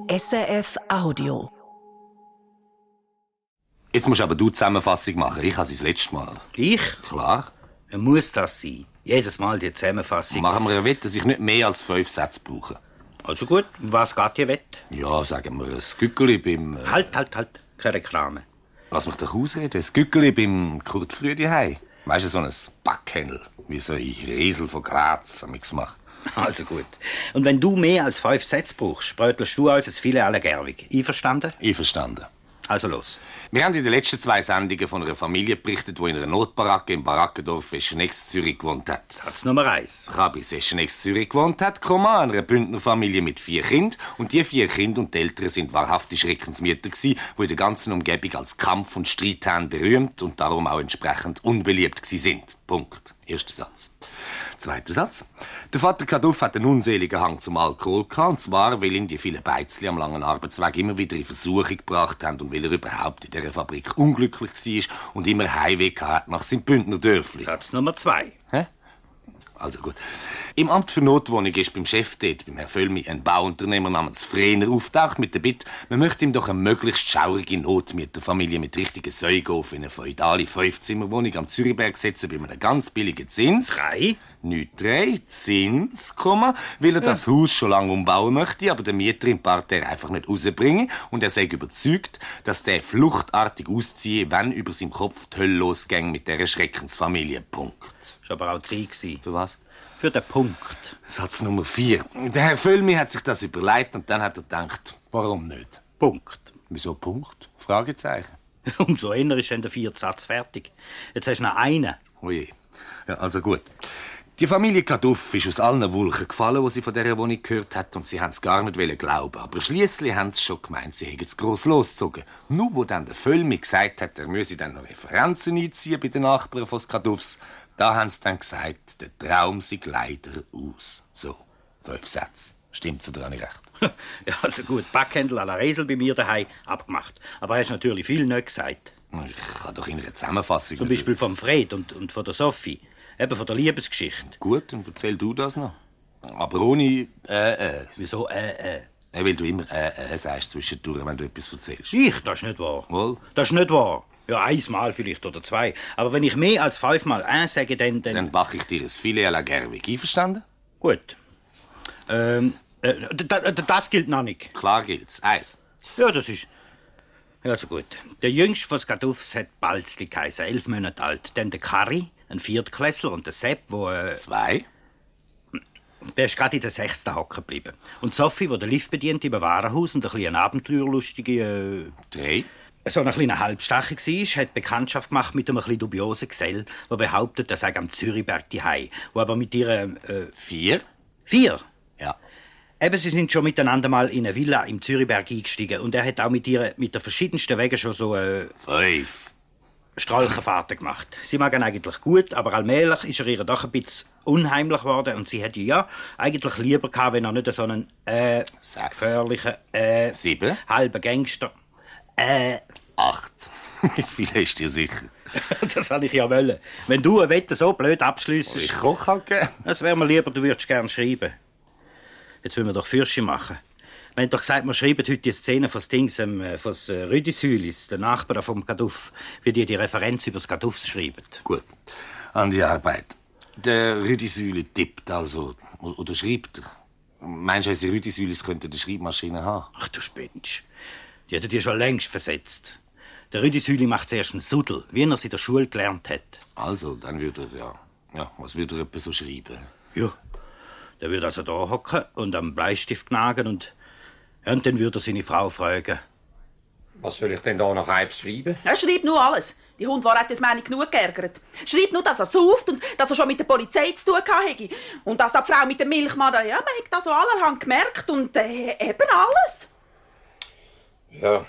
SRF Audio. Jetzt musst aber du die Zusammenfassung machen. Ich habe sie das letzte Mal. Ich? Klar. Ja, muss das sein? Jedes Mal die Zusammenfassung. Machen wir eine Wette, dass ich nicht mehr als 5 Sätze brauche. Also gut, was geht die Wette? Ja, sagen wir ein Gückeli beim... Halt. Keine Reklame. Lass mich doch ausreden. Ein Gückeli beim Kurt Früdi hei. Weißt du, so ein Backhändel, wie so ein Riesel von Graz am ich gemacht. Also gut. Und wenn du mehr als 5 Sätze brauchst, brötelst du uns ein Filet à la Gerwig. Einverstanden? Einverstanden. Also los. Wir haben in den letzten 2 Sendungen von einer Familie berichtet, die in einer Notbaracke im Barackendorf Eschenex, Zürich gewohnt hat. Satz Nummer 1. Rabis Eschenex, Zürich gewohnt hat, einer Bündnerfamilie mit 4 Kindern. Und die 4 Kinder und die Eltern sind wahrhaftig Schreckensmieter gewesen, die in der ganzen Umgebung als Kampf- und Streithähne berühmt und darum auch entsprechend unbeliebt gewesen sind. Punkt. Erster Satz. Zweiter Satz. Der Vater Kaduff hat einen unseligen Hang zum Alkohol gehabt, und zwar, weil ihn die vielen Beizli am langen Arbeitsweg immer wieder in Versuchung gebracht haben und weil er überhaupt in dieser Fabrik unglücklich war und immer Heimweh hatte nach seinem Bündner Dörfli. Satz Nummer 2. Hä? Also gut. Im Amt für Notwohnung ist beim Chef dort, beim Herrn Völlmi, ein Bauunternehmer namens Frener auftaucht mit der Bitte, man möchte ihm doch eine möglichst schaurige Notmieterfamilie mit richtigen Säugofen in eine feudale 5-Zimmer-Wohnung am Zürichberg setzen bei einem ganz billigen Zins. 3. Nicht 3, Zins, weil er das Haus schon lange umbauen möchte, aber der Mieter im Parterre einfach nicht rausbringen. Und er sei überzeugt, dass der fluchtartig ausziehe, wenn über seinem Kopf die Hölle losging mit dieser Schreckensfamilie. Punkt. Das war aber auch C gewesen. Für was? Für den Punkt. Satz Nummer 4. Der Herr Völlmi hat sich das überlegt und dann hat er gedacht, warum nicht? Punkt. Wieso Punkt? Fragezeichen. Umso eher ist dann der 4. Satz fertig. Jetzt hast du noch einen. Oje. Ja, also gut. Die Familie Kaduff ist aus allen Wolken gefallen, die sie von dieser Wohnung gehört hat, und sie haben es gar nicht glauben. Aber schliesslich haben sie schon gemeint, sie hätten es gross losgezogen. Nur wo dann der Völlmi gesagt hat, er müsse dann noch Referenzen einziehen bei den Nachbarn von Kaduffs, da haben sie dann gesagt, der Traum sei leider aus. So, 5 Sätze. Stimmt's oder nicht recht? Ja, also gut, Backhändel à la Riesel bei mir daheim abgemacht. Aber hast natürlich viel nicht gesagt. Ich kann doch in einer Zusammenfassung... Zum Beispiel vom Fred und von der Sophie. Eben von der Liebesgeschichte. Gut, dann erzähl du das noch. Aber ohne Wieso Weil du immer sagst zwischendurch, wenn du etwas erzählst. Das ist nicht wahr. Wohl? Das ist nicht wahr. Ja, 1 Mal vielleicht oder 2. Aber wenn ich mehr als 5 Mal sage, dann... Dann mache ich dir ein Filet à la Gerwig. Einverstanden? Gut. Das gilt noch nicht. Klar gilt's. 1. Ja, das ist... Also gut. Der Jüngste von Skaduffs hat Balzli geheißen, 11 Monate alt. Dann der Kari, ein Viertklässler, und der Sepp, wo... 2. Der ist gerade in der 6. hocken geblieben. Und Sophie, die der Lift bedient im Warenhaus und ein bisschen abenteuerlustige... 3. So ein kleiner Halbstache war, hat Bekanntschaft gemacht mit einem etwas dubiosen Gesell, der behauptet, er sei am Zürichberg daheim, wo aber mit ihrer... 4. 4? Ja. Eben, sie sind schon miteinander mal in eine Villa im Zürichberg eingestiegen und er hat auch mit ihr mit den verschiedensten Wegen schon so 5. Strolchenfahrten gemacht. Sie mag ihn eigentlich gut, aber allmählich ist er ihr doch ein bisschen unheimlich geworden und sie hätte ja eigentlich lieber gehabt, wenn er nicht so einen 6. gefährlichen 7. halben Gangster 8. Das Filet ist dir sicher. Das wollte ich ja wollen. Wenn du eine Wette so blöd abschliessest... Ich koche halt gerne. Das wäre mir lieber, du würdest gerne schreiben. Jetzt wollen wir doch Fürsche machen. Wir haben doch gesagt, wir schreiben heute die Szene von Rüdishülis, der Nachbar vom Kaduff, wie die Referenz über das Kaduffs schreiben. Gut. An die Arbeit. Der Rüdisüli tippt also. Oder schreibt er. Meinst du, unsere Rüdisülis könnten eine Schreibmaschine haben? Ach du Spinnst. Die hätten dir schon längst versetzt. Der Rüdishüli macht zuerst einen Suddel, wie er es in der Schule gelernt hat. Also, dann würde er, ja, was würde er etwa so schreiben? Ja, der würde also da hocken und am Bleistift nagen und dann würde er seine Frau fragen. Was soll ich denn da nach Eibs schreiben? Er schreibt nur alles. Die Hundwar hat das meine genug geärgert. Schreibt nur, dass er sauft und dass er schon mit der Polizei zu tun hatte. Und dass die Frau mit dem Milchmann, man hat das so allerhand gemerkt und eben alles. Ja.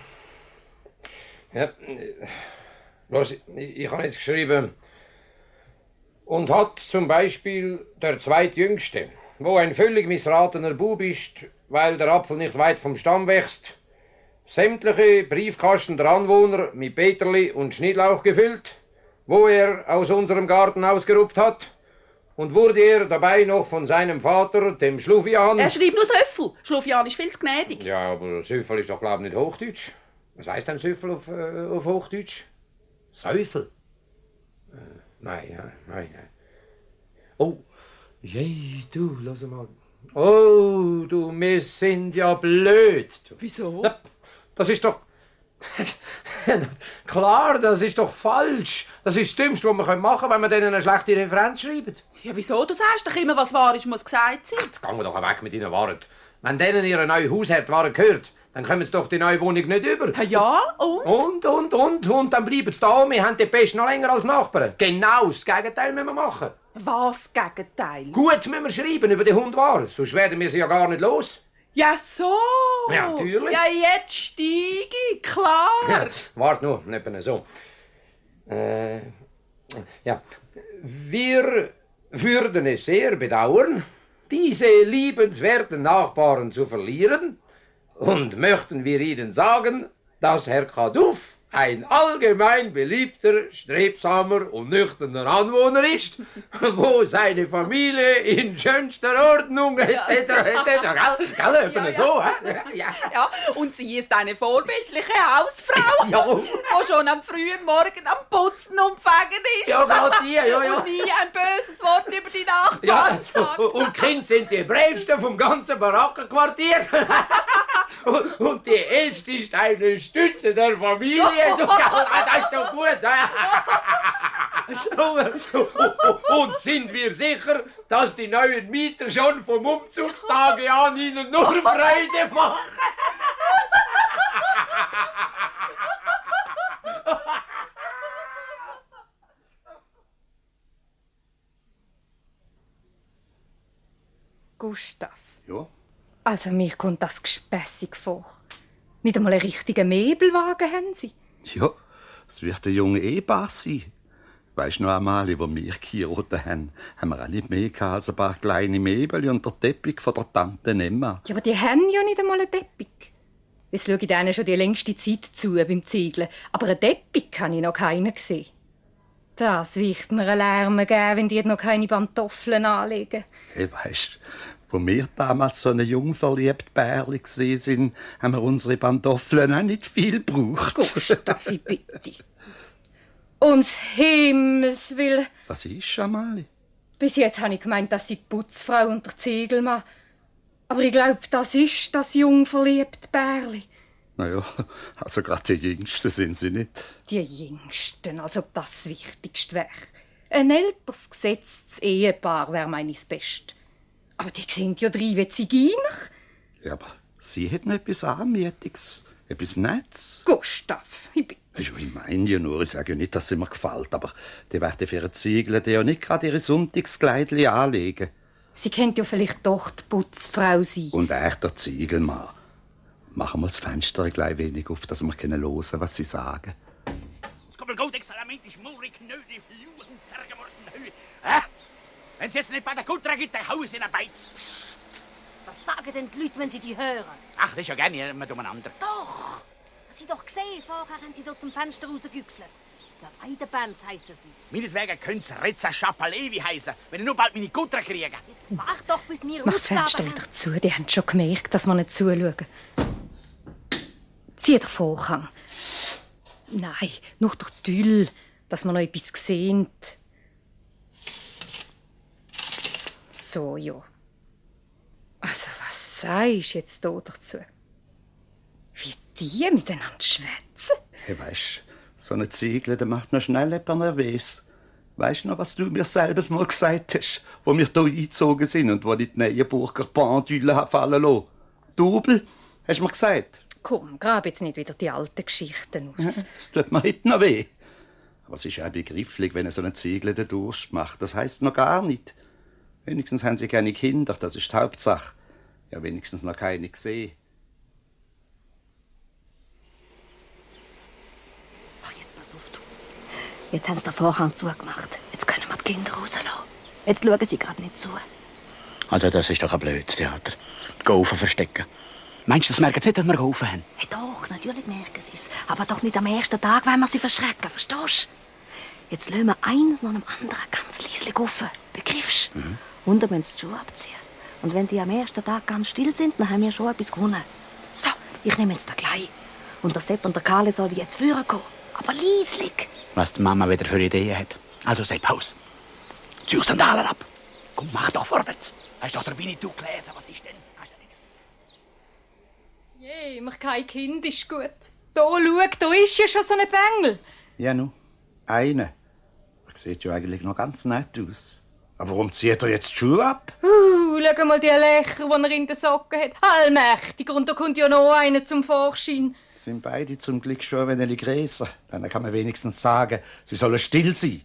Los, ich habe jetzt geschrieben. Und hat zum Beispiel der Zweitjüngste, wo ein völlig missratener Bub ist, weil der Apfel nicht weit vom Stamm wächst, sämtliche Briefkasten der Anwohner mit Peterli und Schnittlauch gefüllt, wo er aus unserem Garten ausgerupft hat, und wurde er dabei noch von seinem Vater, dem Schlufian... Er schreibt nur Söffel. Schlufian ist viel zu gnädig. Ja, aber Söffel ist doch, glaube ich, nicht Hochdeutsch. Was heisst denn Söffel auf Hochdeutsch? Säufel? Nein. Oh, je, du, lass mal. Oh, du, wir sind ja blöd. Wieso? Ja, das ist doch... Klar, das ist doch falsch. Das ist das Dümmste, was wir machen können, wenn wir denen eine schlechte Referenz schreiben. Ja, wieso? Du sagst doch immer, was wahr ist, muss gesagt sein. Gehen wir doch weg mit Ihnen Waren. Wenn denen ihre neue Hausherdware gehört, dann kommen sie doch die neue Wohnung nicht über. Ja, und? Und dann bleiben sie da. Wir haben die Besten noch länger als Nachbarn. Genau das Gegenteil müssen wir machen. Was Gegenteil? Gut müssen wir schreiben über die Hundware, sonst werden wir sie ja gar nicht los. Ja, so. Ja, natürlich. Ja, jetzt steige ich, klar. Ja, wart nur, nicht so. Ja, wir würden es sehr bedauern, diese liebenswerten Nachbarn zu verlieren und möchten wir Ihnen sagen, dass Herr Kaduff ein allgemein beliebter, strebsamer und nüchterner Anwohner ist, wo seine Familie in schönster Ordnung etc. Gell, so, hä? Ja. Ja, und sie ist eine vorbildliche Hausfrau, Ja. die schon am frühen Morgen am Putzen und Fegen ist. Ja, gerade die, ja. Und nie ein böses Wort über die Nachbarn Ja, sagt. und die Kinder sind die bravsten vom ganzen Barackenquartier. Und die Älteste ist eine Stütze der Familie. Das ist doch gut. Und sind wir sicher, dass die neuen Mieter schon vom Umzugstage an Ihnen nur Freude machen? Gustav. Ja? Also mir kommt das gespässig vor. Nicht einmal einen richtigen Möbelwagen haben sie. Ja, es wird ein junger Ehepaar sein. Weisst noch einmal, wo wir geheiratet haben wir auch nicht mehr gehabt als ein paar kleine Möbel und der Teppich von der Tante Emma. Ja, aber die haben ja nicht einmal einen Teppich. Es schaue ich denen schon die längste Zeit zu beim Ziegeln. Aber einen Teppich habe ich noch keinen gesehen. Das wird mir einen Lärm geben, wenn die noch keine Pantoffeln anlegen. Hey, weisst, wo wir damals so eine jungverliebte Bärli waren, haben wir unsere Pantoffeln auch nicht viel gebraucht. Gustav, ich bitte. Ums Himmels Willen. Was ist, Amalie? Bis jetzt habe ich gemeint, dass sie die Putzfrau und der Ziegelmann. Aber ich glaube, das ist das jungverliebte Bärli. Naja, also gerade die Jüngsten sind sie nicht. Die Jüngsten, als ob das das Wichtigste wäre. Ein älteres gesetztes Ehepaar wäre meines Best. Aber die sind ja drei wie Zigeuner. Ja, aber sie hat noch etwas Anmutiges, etwas Nettes. Gustav, ich bitte. Ja, ich meine ja nur, ich sage ja nicht, dass sie mir gefällt, aber die werden für ihre Ziegel ja nicht gerade ihre Sonntagskleidchen anlegen. Sie könnte ja vielleicht doch die Putzfrau sein. Und er der Ziegelmann. Machen wir das Fenster ein klein wenig auf, dass wir hören, was sie sagen. Wenn sie jetzt nicht bei der Kutter gibt, dann hauen sie in den Beiz. Psst. Was sagen denn die Leute, wenn sie die hören? Ach, das ist ja gerne jemand umeinander. Doch! Hast du doch gesehen, vorher haben sie dort zum Fenster rausgegüchselt. Ja, Weidenbands heissen sie. Meinetwegen könnte es Rezza Schapalevi heißen, wenn ich nur bald meine Kutter kriege. Jetzt mach doch, bis wir Mach das Fenster Ausgaben wieder zu, die haben schon gemerkt, dass wir nicht zuschauen. Zieh den Vorhang. Nein, nur der Tüll, dass wir noch etwas sehen. So, ja. Also, was sagst du jetzt hier dazu? Wie die miteinander schwätzen? Hey, weisst, so eine Ziegel, der macht noch schnell jemand nervös. Weisst du noch, was du mir selber mal gesagt hast, wo wir hier eingezogen sind und wo ich die Neuenburger Pendüle fallen lassen? Double, hast du mir gesagt? Komm, grab jetzt nicht wieder die alten Geschichten aus. Ja, das tut mir heute noch weh. Aber es ist auch begrifflich, wenn so eine Ziegel den Durst macht. Das heisst noch gar nicht. Wenigstens haben sie keine Kinder, das ist die Hauptsache. Ja, wenigstens noch keine gesehen. So, jetzt pass auf, du. Jetzt haben sie den Vorhang zugemacht. Jetzt können wir die Kinder rauslassen. Jetzt schauen sie gerade nicht zu. Also, das ist doch ein blödes Theater. Die Gaufen verstecken. Meinst du, das merken sie nicht, dass wir geholfen haben? Hey, doch, natürlich merken sie es. Aber doch nicht am ersten Tag, wenn wir sie verschrecken, verstehst du? Jetzt lassen wir eins nach dem anderen ganz leislich auf. Begriffst du? Und dann müssen sie die Schuhe abziehen. Und wenn die am ersten Tag ganz still sind, dann haben wir schon etwas gewonnen. So, ich nehme jetzt den gleich. Und der Sepp und der Karle sollen jetzt führen kommen. Aber leislich. Was die Mama wieder für Ideen hat. Also, Sepp, Haus. Zieh Sandalen ab. Komm, mach doch vorwärts. Hast doch der Winnetou gelesen? Was ist denn? Hast du nicht? Je, immer kein Kind ist gut. Da, schau, da ist ja schon so ein Bengel. Ja, nu. Eine. Er sieht ja eigentlich noch ganz nett aus. Aber warum zieht er jetzt die Schuhe ab? Schau mal die Löcher, die er in den Socken hat. Allmächtig, und da kommt ja noch einer zum Vorschein. Sind beide zum Glück schon ein wenig grösser. Dann kann man wenigstens sagen, sie sollen still sein.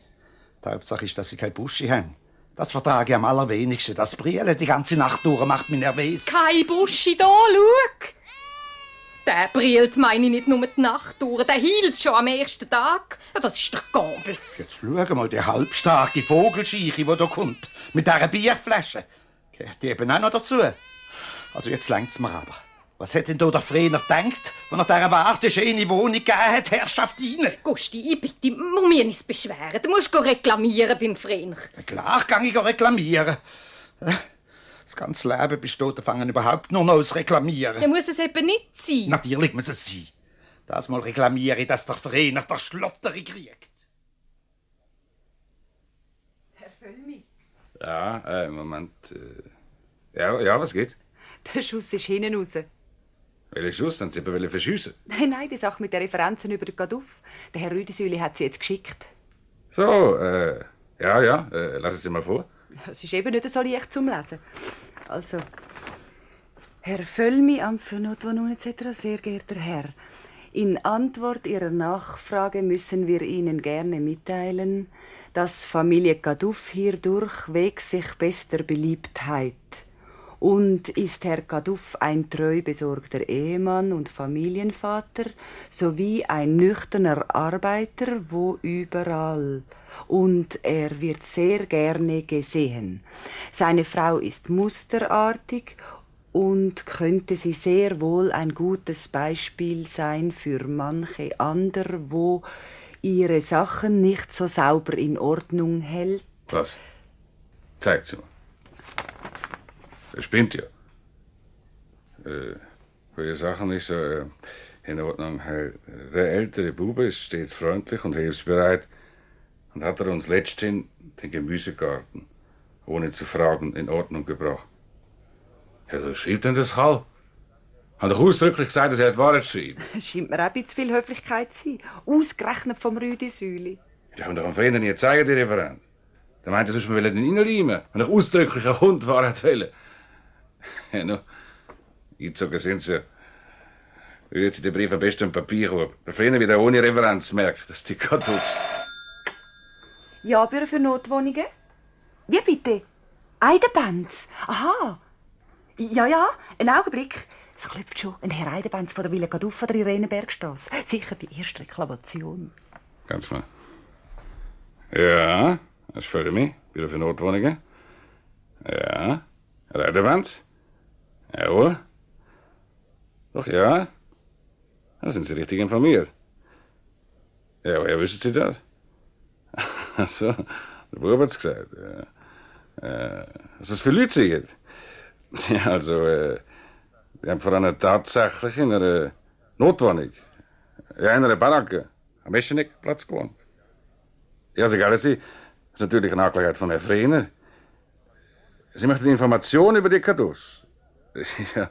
Die Hauptsache ist, dass sie keine Buschi haben. Das vertrage ich am allerwenigsten. Das Brillen die ganze Nacht durch macht mich nervös. Kein Buschi da, schau. Der brillt, meine ich, nicht nur die Nacht durch. Der hielt schon am ersten Tag. Ja, das ist der Gabel. Jetzt schau mal, die halbstarke Vogelscheiche, die da kommt. Mit dieser Bierflasche. Gehört die eben auch noch dazu. Also jetzt längt's mir aber. Was hat denn da der Frener gedacht, als er dieser Warte schöne Wohnung gegeben hat, Herrschaft rein? Gusti, ich bitte, muss mich nicht beschweren. Du musst reklamieren beim Frener. Klar kann ich reklamieren. Das ganze Leben besteht davon überhaupt nur noch aus Reklamieren. Dann muss es eben nicht sein. Natürlich muss es sein. Das mal reklamiere ich, dass der Frener der Schlotterung kriegt. Herr Völlmi. Ja, Moment. Ja, was geht? Der Schuss ist hinten raus. Welcher Schuss? Haben Sie eben verschiessen? Nein, die Sache mit den Referenzen über den Gaduff. Der Herr Rüdisüli hat sie jetzt geschickt. So, lassen Sie mal vor. Es ist eben nicht so leicht zum Lesen. Also, Herr Völlmi, Amt für Notwohnungen etc., sehr geehrter Herr. In Antwort Ihrer Nachfrage müssen wir Ihnen gerne mitteilen, dass Familie Gaduff hierdurch weg sich bester Beliebtheit. Und ist Herr Gaduff ein treu besorgter Ehemann und Familienvater sowie ein nüchterner Arbeiter, wo überall. Und er wird sehr gerne gesehen. Seine Frau ist musterartig und könnte sie sehr wohl ein gutes Beispiel sein für manche andere, wo ihre Sachen nicht so sauber in Ordnung hält. Was? Zeigt sie mal. Das spinnt ja. Für die Sachen nicht so in Ordnung. Der ältere Bube ist stets freundlich und hilfsbereit und hat uns letzthin den Gemüsegarten, ohne zu fragen, in Ordnung gebracht. Ja, was schreibt denn das Hall? Hat doch ausdrücklich gesagt, dass er die Wahrheit schreibt. Es scheint mir auch ein bisschen viel Höflichkeit zu sein. Ausgerechnet vom Rüdisüli. Die haben doch am Freund nie zeigen, die Referent. Der meinte, sonst wir ihn reinreimen, wenn ich ausdrücklich ein Hund Wahrheit will. Ja, no. Eingezogen sind sie. Rührt sie den Brief am besten im Papierkorb. Der Freund wieder ohne Referenz merkt, dass die gerade Ja, Büro für Notwohnungen? Wie bitte? Eidenbenz? Aha. Ja, einen Augenblick. Es klopft schon ein Herr Eidenbenz von der Villa Gaduff an der Irenenbergstrasse. Sicher die erste Reklamation. Ganz mal. Ja, das ist für mich. Büro für Notwohnungen. Ja. Herr Eidenbenz? Jawohl. Doch, ja. Da sind Sie richtig informiert. Ja, woher wissen Sie das? Ach so, der Bub hat's gesagt. Was das für Leute sind? Ja, also, die haben vor allem tatsächlich in einer Notwohnung, in einer Baracke, am Escheneckplatz gewohnt. Ja, Sie egal, Sie, das ist natürlich eine Angelegenheit von Herrn Frener. Sie möchten Informationen über die Kadus. Ja,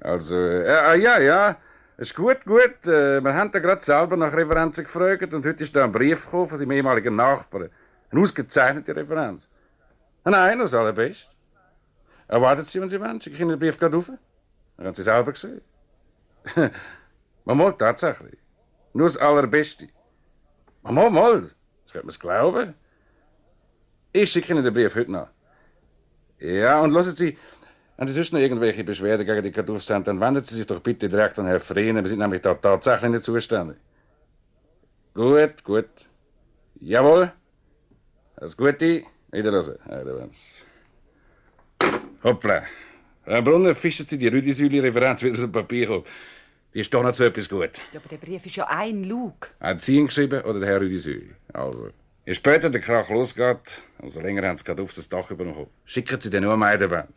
also, ja. Ist gut. Wir haben da gerade selber nach Referenzen gefragt und heute ist da ein Brief gekommen von seinem ehemaligen Nachbarn. Eine ausgezeichnete Referenz. Nein, das allerbest. Erwartet Sie, wenn Sie wollen, schicke ich Ihnen den Brief gerade rauf. Dann haben Sie selber gesehen. Mal, tatsächlich. Nur das Allerbeste. Mal. Das könnte man glauben. Ich schicke Ihnen den Brief heute nach. Ja, und hören Sie, wenn Sie sonst noch irgendwelche Beschwerden gegen die Gaduff haben, dann wenden Sie sich doch bitte direkt an Herrn Frener. Wir sind nämlich da tatsächlich nicht zuständig. Gut. Jawohl. Das Gute. Wiederhören. Hoppla. Herr Brunner, fischen Sie die Rüdisüli-Referenz wieder aus dem Papierkorb. Die ist doch noch so etwas gut. Ja, aber der Brief ist ja ein Lug. Hat Sie ihn geschrieben oder der Herr Rüdisüli? Also. Je später der Krach losgeht, umso länger haben sie gerade auf das Dach übernommen. Schicken sie dann nur am Eidenband.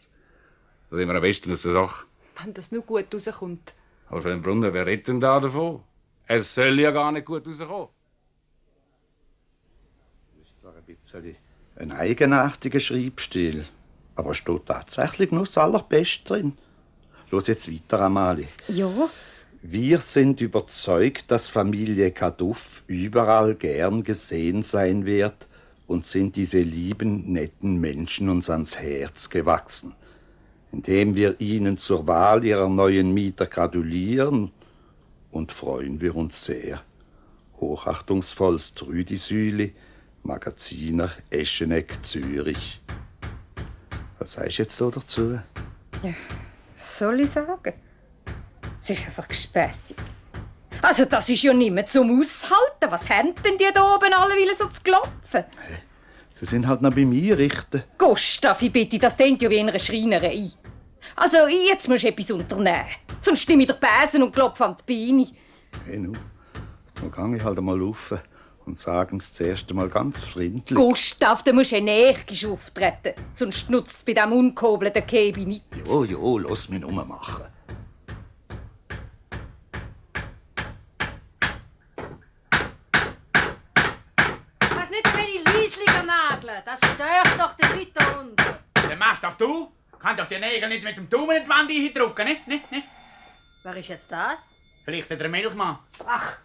Da sind wir am besten aus der Sache. Wenn das nur gut rauskommt. Aber für den Brunnen, wer redet denn da davon? Es soll ja gar nicht gut rauskommen. Das ist zwar ein bisschen ein eigenartiger Schreibstil, aber es steht tatsächlich nur das Allerbeste drin. Los jetzt weiter, Amalie. Ja? Wir sind überzeugt, dass Familie Kaduff überall gern gesehen sein wird und sind diese lieben, netten Menschen uns ans Herz gewachsen, indem wir ihnen zur Wahl ihrer neuen Mieter gratulieren und freuen wir uns sehr. Hochachtungsvollst Rüdi Süli, Magaziner Escheneck, Zürich. Was sagst du jetzt da dazu? Ja, was soll ich sagen? Es ist einfach gespässig. Also das ist ja nicht mehr zum Aushalten. Was haben denn die da oben alle wollen so zu klopfen? Sie sind halt noch bei mir richten. Gustav, ich bitte, das klingt ja wie in einer Schreinerei. Also jetzt musst du etwas unternehmen. Sonst nehme ich den Besen und klopfe an die Beine. Hey, nun gehe ich halt einmal rauf und sage es zuerst einmal ganz freundlich. Gustav, du musst energisch auftreten. Sonst nutzt es bei diesem unkobelten Käbi nicht. Jo, lass mich nur machen. Kannst nicht ein wenig leislicher nageln? Das stört doch den Leuten da unten. Dann machst doch du. Kann doch die Nägel nicht mit dem Daumen in die Wand eindrücken, ne? Wer ist jetzt das? Vielleicht der Milchmann. Ach.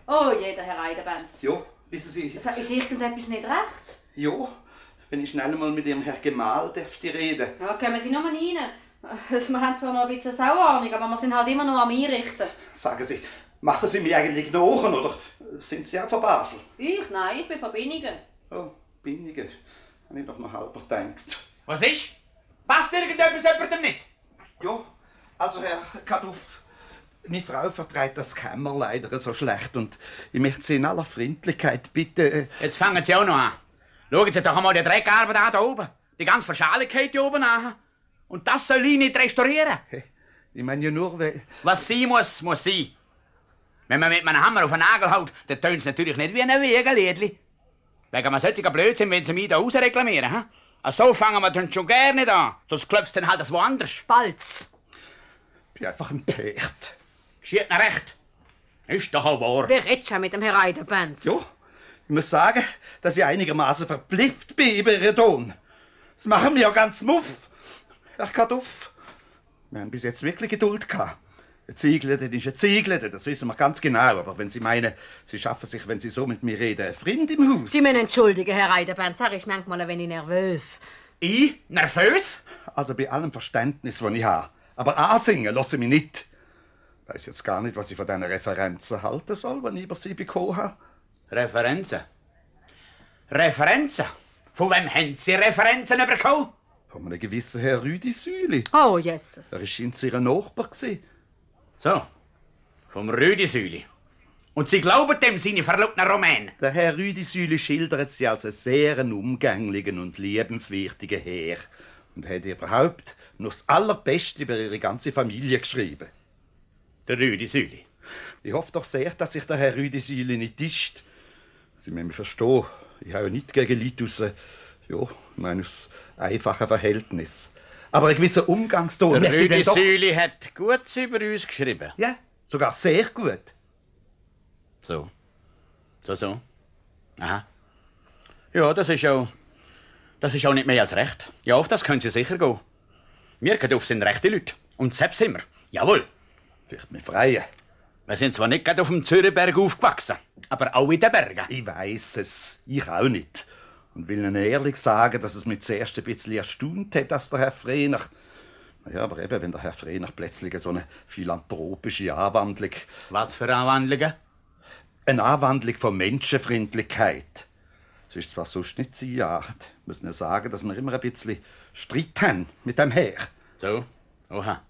Oh, jeder Herr Eidenbenz. Jo, wissen Sie... Ist irgendetwas nicht recht? Jo, wenn ich schnell mal mit Ihrem Herr Gemahl dürfte reden. Ja, kommen Sie nur rein. Wir haben zwar noch ein bisschen Sauahnung, aber wir sind halt immer noch am Einrichten. Sagen Sie, machen Sie mich eigentlich nach, oder sind Sie auch von Basel? Ich? Nein, ich bin von Binningen. Oh, Binningen. Habe ich doch noch halber gedacht. Was ist? Passt irgendetwas jemandem nicht? Jo, also Herr Kaduff, meine Frau vertreibt das Kämmer leider so schlecht und ich möchte Sie in aller Freundlichkeit bitten... Jetzt fangen Sie auch noch an. Schauen Sie doch einmal die Dreckarbeit an, da oben. Die ganze Verschaligkeit hier oben an. Und das soll ich nicht restaurieren. Hey, ich meine ja nur, weil... Was sein muss, muss sein. Wenn man mit einem Hammer auf den Nagel haut, dann tönt es natürlich nicht wie ein Wiegenliedli. Wegen einem solchen Blödsinn, wenn Sie mich da rausreklamieren. He? Also so fangen wir dann schon gerne nicht an. Sonst klopft dann halt das woanders. Balz. Ich bin einfach empört. Geschieht Ihnen recht. Ist doch auch wahr. Wer redet schon mit dem Herr Eidenbenz? Jo, ich muss sagen, dass ich einigermaßen verblüfft bin über Ihren Ton. Das machen wir ja ganz muff. Herr Kaduff, wir haben bis jetzt wirklich Geduld gehabt. Ein Ziegler ist ein Ziegler, das wissen wir ganz genau. Aber wenn Sie meinen, Sie schaffen sich, wenn Sie so mit mir reden, einen Freund im Haus... Sie müssen entschuldigen, Herr Eidenbenz. Er ist manchmal ein wenig nervös. Ich? Nervös? Also bei allem Verständnis, das ich habe. Aber ansingen lasse ich mich nicht. Ich weiss jetzt gar nicht, was ich von diesen Referenzen halten soll, wenn ich über sie bekommen habe. Referenzen? Referenzen? Von wem haben Sie Referenzen bekommen? Von einem gewissen Herr Rüdi Süli. Oh, Jesus. Er war ihr Nachbar. So, vom Rüdi Süli. Und Sie glauben dem seine verlobten Roman? Der Herr Rüdi Süli schildert sie als einen sehr umgänglichen und liebenswürdigen Herr. Und hat überhaupt nur das Allerbeste über ihre ganze Familie geschrieben. Der Rüdi Süli. Ich hoffe doch sehr, dass sich der Herr Rüdi Süli nicht isst. Sie müssen mich verstehen. Ich habe ja nicht gegen Leute aus, aus einfachen Verhältnis. Aber ein gewisser Umgangston... Der Rüdi Süli hat Gutes über uns geschrieben. Ja, sogar sehr gut. So. Aha. Ja, das ist auch nicht mehr als recht. Ja, auf das können Sie sicher gehen. Wir Kaduff sind rechte Leute. Und selbst sind wir. Jawohl. Vielleicht mit Freien. Wir sind zwar nicht gerade auf dem Zürichberg aufgewachsen, aber auch in den Bergen. Ich weiss es. Ich auch nicht. Und will Ihnen ehrlich sagen, dass es mich zuerst ein bisschen erstaunt hat, dass der Herr Frehner... Ja, aber eben, wenn der Herr Frehner plötzlich so eine philanthropische Anwandlung... Was für Anwandlungen? Eine Anwandlung von Menschenfreundlichkeit. Das ist zwar sonst nicht seine Art. Ich muss nur sagen, dass wir immer ein bisschen Streit haben mit dem Herr. So? Oha.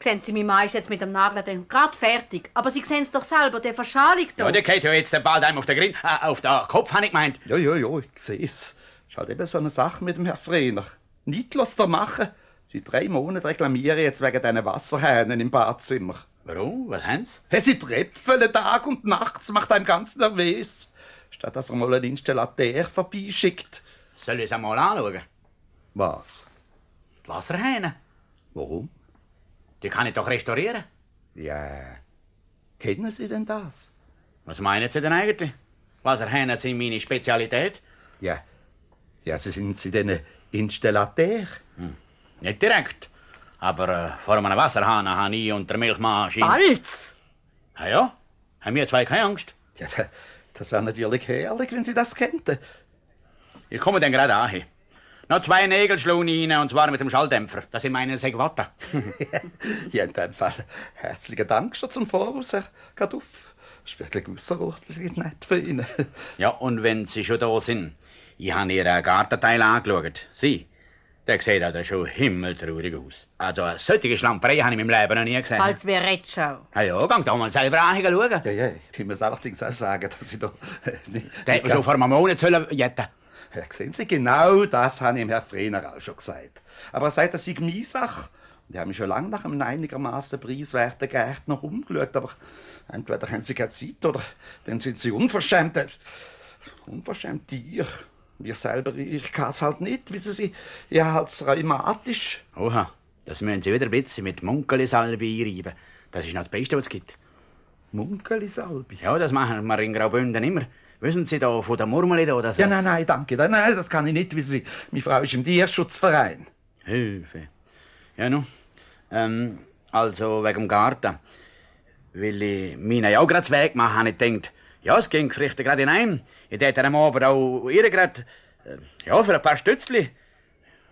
Sehen Sie, mein Mann ist jetzt mit dem Nageln gerade fertig. Aber Sie sehen es doch selber, der Verschalung da. Ja, der geht ja jetzt bald einem auf den auf den Kopf, habe ich gemeint. Ja, ich sehe es. Ist halt eben so eine Sache mit dem Herrn Frehner. Nicht lässt er machen. Seit 3 Monaten reklamiere ich jetzt wegen diesen Wasserhähnen im Badzimmer. Warum? Was haben Sie? Sie tröpfeln Tag und Nacht, das macht einem ganz nervös. Statt dass er mal einen Installateur vorbeischickt. Soll ich es einmal anschauen? Was? Die Wasserhähne. Warum? Die kann ich doch restaurieren. Ja. Kennen Sie denn das? Was meinen Sie denn eigentlich? Wasserhähne sind meine Spezialität. Ja. Ja, sind Sie denn Installateur? Nicht direkt. Aber vor einem Wasserhahn habe ich und der Milchmaschine... Balz! Ja, haben wir zwei keine Angst. Ja, das wäre natürlich herrlich, wenn Sie das könnten. Ich komme dann gerade an. Noch 2 Nägel schlug ich rein, und zwar mit dem Schalldämpfer. Das sind meine Segwatta. Ja, in dem Fall herzlichen Dank schon zum Voraus, Herr Kaduff. Das ist wirklich ausserordentlich nett für Ihnen. Ja, und wenn Sie schon da sind, ich habe Ihren Gartenteil angeschaut. Sie, der sieht ja schon himmeltraurig aus. Also eine solche Schlamperei habe ich in meinem Leben noch nie gesehen. Als wäre Retschau. Ja, gang doch mal selber schauen. Ja, ich muss allerdings auch sagen, dass ich da nicht... Der hat mir schon vor einem Monat jetten. Ja, sehen Sie, genau das habe ich dem Herrn Frehner auch schon gesagt. Aber er sagt, das sei meine Sache. Und ich habe mich schon lange nach einem einigermaßen preiswerten Gärtner umgeschaut, aber entweder haben Sie keine Zeit oder dann sind Sie unverschämt. Unverschämt Tier. Wir selber, ich kann es halt nicht, wissen Sie. Ich habe halt rheumatisch. Oha, das müssen Sie wieder ein bisschen mit Munkelisalbe einreiben. Das ist noch das Beste, was es gibt. Munkelisalbe? Ja, das machen wir in Graubünden immer. Wissen Sie da von der Murmeli da? Oder so? Ja, nein, danke. Nein, das kann ich nicht, wissen Sie. Meine Frau ist im Tierschutzverein. Hilfe. Ja, nun. Also wegen dem Garten. Weil ich meinen ja auch gerade Weg mache, habe ich gedacht, ja, es ging vielleicht gerade hinein. Ich hätte am Abend auch ihr gerade, ja, für ein paar Stützli.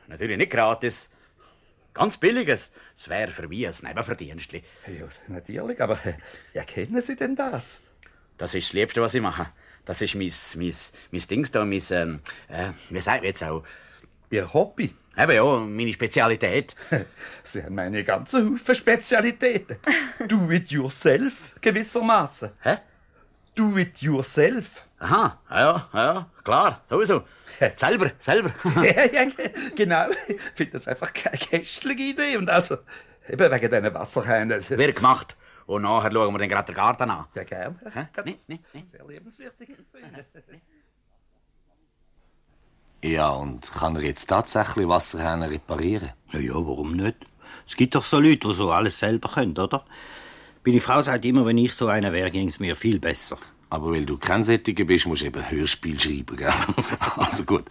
Natürlich nicht gratis. Ganz billiges. Es wäre für mich ein Nebenverdienstli. Ja, natürlich, aber ja, kennen Sie denn das? Das ist das Liebste, was ich mache. Das ist mein Dings da, wie sagt man jetzt auch? Ihr Hobby? Eben ja, meine Spezialität. Sie haben eine ganze Haufen Spezialitäten. Do it yourself, gewissermaßen. Hä? Do it yourself. Aha, ja, klar, sowieso. Selber. ja, genau. Ich finde das einfach keine kästliche Idee. Und also, eben wegen diesen Wasserhähnen. Wird gemacht. Und nachher schauen wir dann gerade den Garten an. Ja, gern. Nee. Sehr lebenswichtig. Ja, und kann er jetzt tatsächlich Wasserhähne reparieren? Ja, warum nicht? Es gibt doch so Leute, die so alles selber können, oder? Meine Frau sagt immer, wenn ich so einer wäre, ging es mir viel besser. Aber weil du kein Sättiger bist, musst du eben Hörspiel schreiben, gell? Also gut.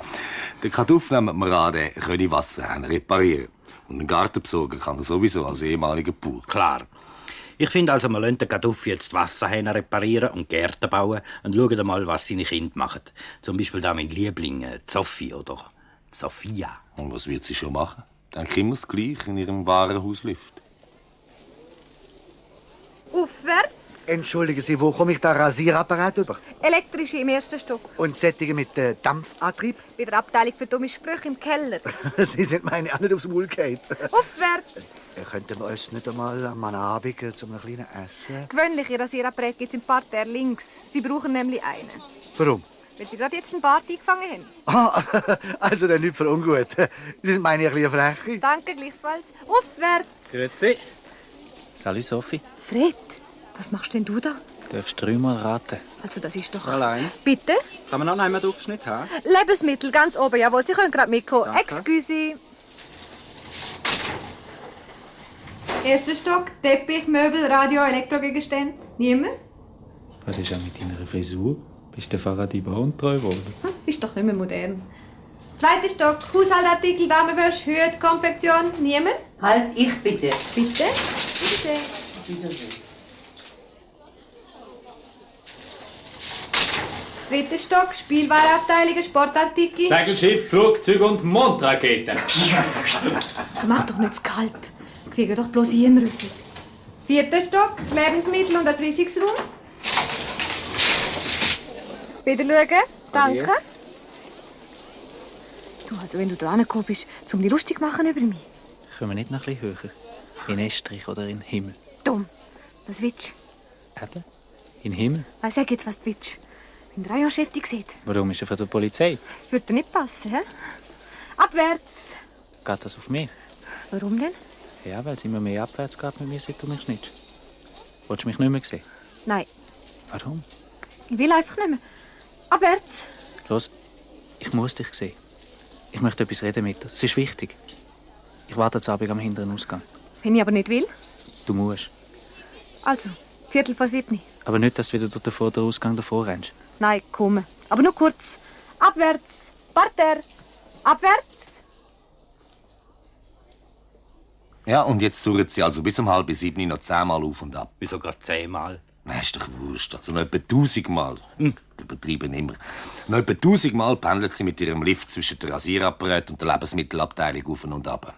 Der Kaduff nimmt mir an, der könne Wasserhähne reparieren. Und einen Gartenbesorger kann er sowieso als ehemaliger Bauer. Klar. Ich finde also, wir lassen den Kaduff jetzt Wasserhähne reparieren und Gärten bauen und schauen mal, was seine Kinder machen. Zum Beispiel da mein Liebling, Sophie oder Sophia. Und was wird sie schon machen? Dann können wir es gleich in ihrem Warenhaus-Lift. Aufwärts. Entschuldigen Sie, wo komme ich da Rasierapparat über? Elektrische im ersten Stock. Und Sättige mit Dampfantrieb? Bei der Abteilung für dumme Sprüche im Keller. Sie sind meine auch nicht aufs Maul gefallen. Aufwärts. Könnten wir uns nicht einmal am Abend zu einem kleinen Essen? Gewöhnliche Rasierapparate gibt es im Parterre links. Sie brauchen nämlich einen. Warum? Weil Sie gerade jetzt einen Bart eingefangen haben. Ah, also dann nicht für ungut. Sie sind meine ein bisschen frech. Danke gleichfalls. Aufwärts. Grüezi. Salut, Sophie. Fred, was machst denn du da? Du darfst 3-mal raten. Also das ist doch... Allein. Bitte? Kann man noch einmal den Aufschnitt haben? Lebensmittel, ganz oben. Jawohl, Sie können gerade mitkommen. Danke. Excuse. Erster Stock, Teppich, Möbel, Radio, Elektrogegenstände. Niemand? Was ist auch mit deiner Frisur? Bist du der Fahrraddiebe untreu geworden? Ist doch nicht mehr modern. Zweiter Stock, Haushaltsartikel, Damenwäsche, Hüte, Konfektion. Niemand? Halt, ich bitte. Bitte? Bitte. Wiedersehen. Dritter Stock, Spielwarenabteilung, Sportartikel. Segelschiff, Flugzeug und Mondraketen. So mach doch nicht das Kalb. Kriege doch bloß Hirnrüffel. Vierter Stock, Lebensmittel und Erfrischungsraum. Wieder schauen. Danke. Du, also wenn du da angekommen bist, um dich lustig machen über mich. Können wir nicht noch ein bisschen höher? In Estrich oder in den Himmel? Dumm. Was willst du? Eben, in den Himmel. Sag jetzt, was du willst. Ich bin 3 Jahre Chef gesehen. Warum ist er von der Polizei? Würde dir nicht passen, hä? Abwärts. Geht das auf mich? Warum denn? Ja, weil es immer mehr abwärts geht mit mir, seit du mich schnitzt. Willst du mich nicht mehr sehen? Nein, Warum? ich will einfach nicht mehr. Abwärts. Los, ich muss dich sehen. Ich möchte etwas reden mit dir. Es ist wichtig. Ich warte jetzt Abend am hinteren Ausgang. Wenn ich aber nicht will. Du musst. Also, 6:45. Aber nicht, dass du wieder durch den vorderen Ausgang davor rennst. Nein, komm. Aber nur kurz. Abwärts. Parterre. Abwärts. Ja, und jetzt surren sie also bis um 6:30 noch 10-mal auf und ab. Wieso gerade 10-mal? Na, ist doch wurscht. Also noch etwa 1000-mal. Übertrieben immer. Noch etwa 1000-mal pendeln sie mit ihrem Lift zwischen der Rasierapparat und der Lebensmittelabteilung auf und ab.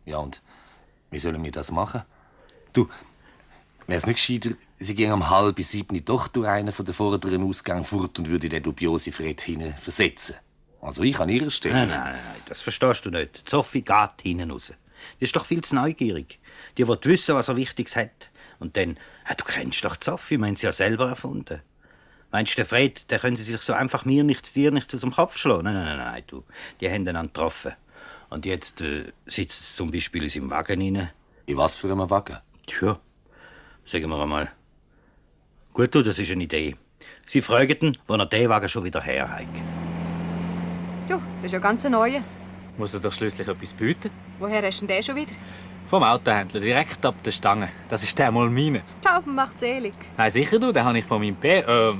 Ja, und wie sollen wir das machen? Du, wär's nicht gescheiter, sie gingen um 6:30 doch durch einen von den vorderen Ausgängen fort und würde den dubiosen Fred hinein versetzen? Also ich an ihrer Stelle. Nein, das verstehst du nicht. Die Sophie geht hinten raus. Die ist doch viel zu neugierig. Die will wissen, was er Wichtiges hat. Und dann, du kennst doch die Sophie, wir haben sie ja selber erfunden. Meinst du, der Fred, der können sie sich so einfach mir nichts, dir nichts aus dem Kopf schlagen? Nein, du. Die haben ihn getroffen. Und jetzt sitzt sie zum Beispiel in seinem Wagen rein. In was für einem Wagen? Tja, sagen wir einmal. Gut, du, das ist eine Idee. Sie fragen ihn, wo er den Wagen schon wieder her hat. Du, das ist ja ganz ein neuer. Muss er doch schließlich etwas bieten? Woher hast du denn den schon wieder? Vom Autohändler, direkt ab der Stange. Das ist der mal meine. Tauben macht selig. Nein, sicher du, den habe ich von meinem Pär.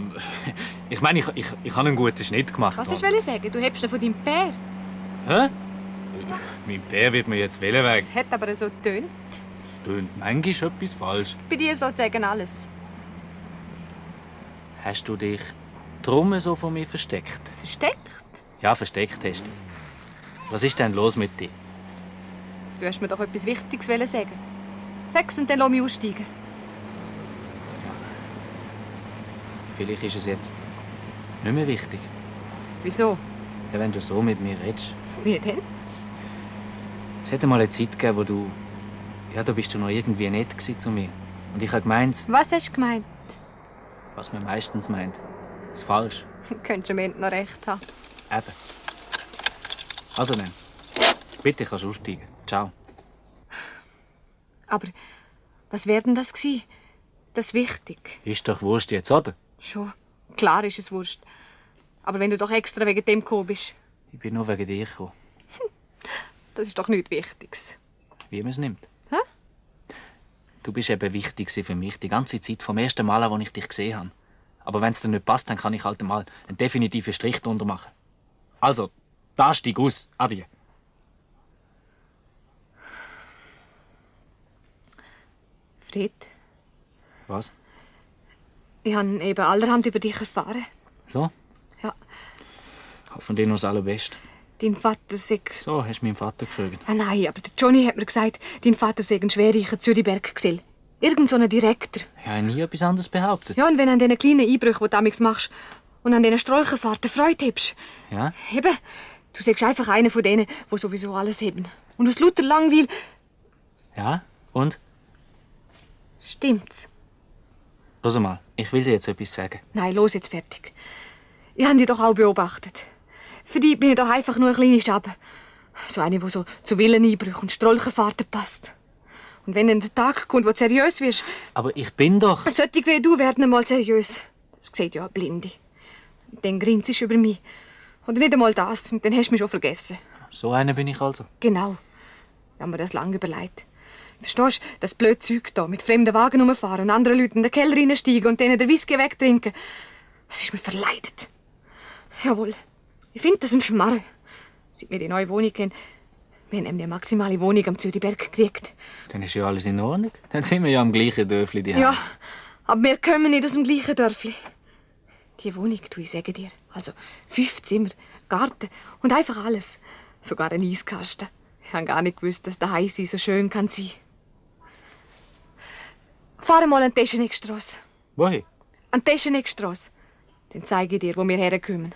Ich meine, ich habe einen guten Schnitt gemacht. Was ich will sagen? Du hebst ihn von deinem Pär. Hä? Mein Pär wird mir jetzt wählen weg. Es hat aber so getönt. Es tönt manchmal etwas falsch. Bei dir sozusagen alles. Hast du dich drum so von mir versteckt? Versteckt? Ja, versteckt hast du. Was ist denn los mit dir? Du hast mir doch etwas Wichtiges sagen. Sag's und dann lass mich aussteigen. Vielleicht ist es jetzt nicht mehr wichtig. Wieso? Ja, wenn du so mit mir redest. Wie denn? Es hätte mal eine Zeit gegeben, wo du... Ja, da bist du noch irgendwie nett zu mir. Und ich habe gemeint... Was hast du gemeint? Was man meistens meint. Ist falsch. Könntest du am Ende noch recht haben. Eben. Also dann. Bitte kannst du aussteigen. Ciao. Aber was wäre denn das gewesen? Das ist wichtig. Ist doch wurscht jetzt, oder? Schon. Klar ist es wurscht. Aber wenn du doch extra wegen dem gekommen bist. Ich bin nur wegen dir gekommen. Das ist doch nichts Wichtiges. Wie man es nimmt. Hä? Du bist eben wichtig für mich. Die ganze Zeit, vom ersten Mal an, als ich dich gesehen habe. Aber wenn es dir nicht passt, dann kann ich halt mal einen definitiven Strich drunter machen. Also, da steig aus. Adieu. Fred, Was? ich habe eben allerhand über dich erfahren. So? Ja. Von dir noch das Allerbeste. Dein Vater sagt... So, hast du meinen Vater gefragt. Ah nein, aber der Johnny hat mir gesagt, dein Vater sei ein schwerreicher Zürichberg-Gesell. Irgend so ein Direktor. Ich habe nie etwas anderes behauptet. Ja, und wenn du an diesen kleinen Einbrüchen, die du damals machst, und an diesen Strolchenfahrten Freude hast. Ja? Eben, du sagst einfach einer von denen, die sowieso alles haben. Und aus lauter Langweil... Ja? Und? Stimmt's? Hör mal, ich will dir jetzt etwas sagen. Nein, los jetzt fertig. Ich habe dich doch auch beobachtet. Für dich bin ich doch einfach nur eine kleine Schabe. So eine, die so zu Villeneinbrüchen und Strolchenfahrten passt. Und wenn dann der Tag kommt, wo du seriös wirst... Aber ich bin doch... Solche wie du werden einmal seriös. Das sieht ja eine Blinde. Und dann grinst du über mich. Oder nicht einmal das, und dann hast du mich schon vergessen. So einer bin ich also. Genau. Ich habe mir das lange überlegt. Verstehst du, das blöde Zeug da, mit fremden Wagen rumfahren und anderen Leuten in den Keller reinsteigen und denen den Whisky wegtrinken, das ist mir verleidet. Jawohl. Ich finde das ein Schmarrn. Seit wir die neue Wohnung kennen, wir haben nämlich eine maximale Wohnung am Zürichberg gekriegt. Dann ist ja alles in Ordnung. Dann sind wir ja am gleichen Dörfli daheim. Ja, aber wir kommen nicht aus dem gleichen Dörfli. Die Wohnung, du, ich sage dir, also 5 Zimmer, Garten und einfach alles. Sogar ein Eiskasten. Ich habe gar nicht gewusst, dass daheim sein so schön kann sein. Fahr mal an die Teschenegstrasse. Wohin? An die Teschenegstrasse. Dann zeige ich dir, wo wir herkommen.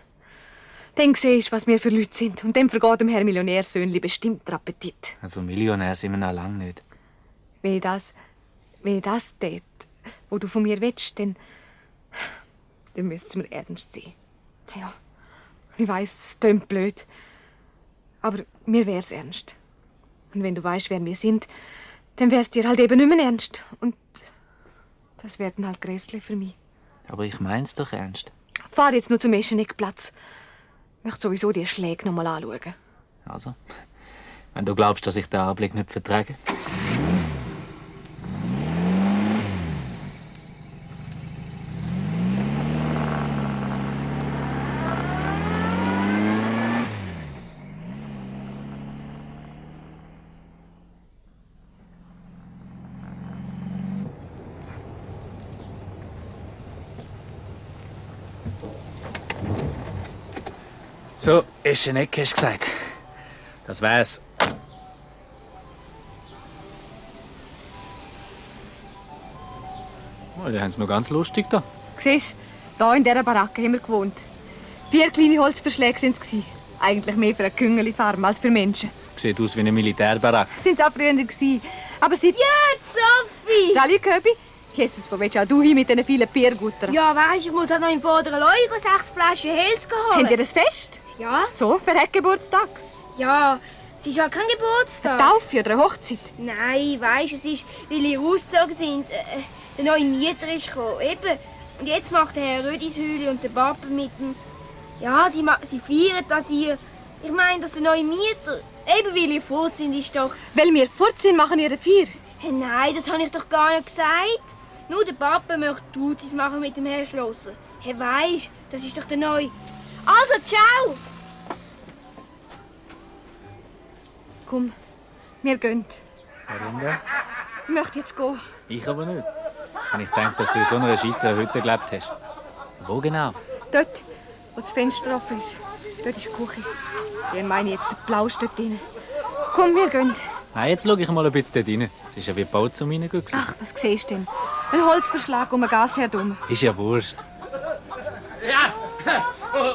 Dann siehst du, was wir für Leute sind. Und dann vergeht dem Herr Millionärsöhnli bestimmt der Appetit. Also Millionär sind wir noch lange nicht. Wenn ich das tät, wo du von mir willst, dann müsste es mir ernst sein. Ja, ich weiss, es klingt blöd. Aber mir wär's ernst. Und wenn du weißt, wer wir sind, dann wär's dir halt eben nicht mehr ernst. Und Das wird halt grässlich für mich. Aber ich mein's doch ernst. Fahr jetzt nur zum Escheneckplatz. Ich möchte sowieso die Schläge noch mal anschauen. Also, wenn du glaubst, dass ich den Anblick nicht vertrage. So, Escheneck hast du gesagt. Das wär's. Oh, die haben's noch ganz lustig da. Siehst du, hier in dieser Baracke haben wir gewohnt. 4 kleine Holzverschläge waren es. Eigentlich mehr für eine Küngeli-Farm als für Menschen. Sieht aus wie eine Militärbaracke. Sind es auch früher gewesen. Aber seit... Ja, Sophie! Salut, Köbi. Jesus, wo willst auch du hin mit diesen vielen Bierguttern? Ja, weisst, ich muss auch noch im vorderen Leu 6 Flaschen Hels holen. Habt ihr das Fest? Ja. So, wer hat Geburtstag? Ja, es ist ja kein Geburtstag. Eine Taufe oder eine Hochzeit? Nein, weisst, es ist, weil ihr ausgezogen sind. Der neue Mieter ist gekommen. Eben. Und jetzt macht der Herr Rödishüli und der Papa mit dem... Ja, sie feiern, dass ihr... Ich meine, dass der neue Mieter... Eben, weil ihr fort sind, ist doch... Weil wir fort sind, machen ihr eine Feier? Hey, nein, das habe ich doch gar nicht gesagt. Nur der Papa möchte Duzis machen mit dem Herrn Schlosser. Hey, weisst, das ist doch der neue... Also, ciao! Komm, wir gehen. Warum denn? Ich möchte jetzt gehen. Ich aber nicht. Wenn ich denke, dass du in so einer scheiteren Hütte gelebt hast. Wo genau? Dort, wo das Fenster offen ist. Dort ist die Küche. Die meine ich jetzt, der Plausch dort drin. Komm, wir gehen. Nein, jetzt schau ich mal ein bisschen dort rein. Es ist ja wie gebaut zum Reingehen. Ach, was siehst du denn? Ein Holzverschlag um ein Gasherd herum. Ist ja wurscht. Ja,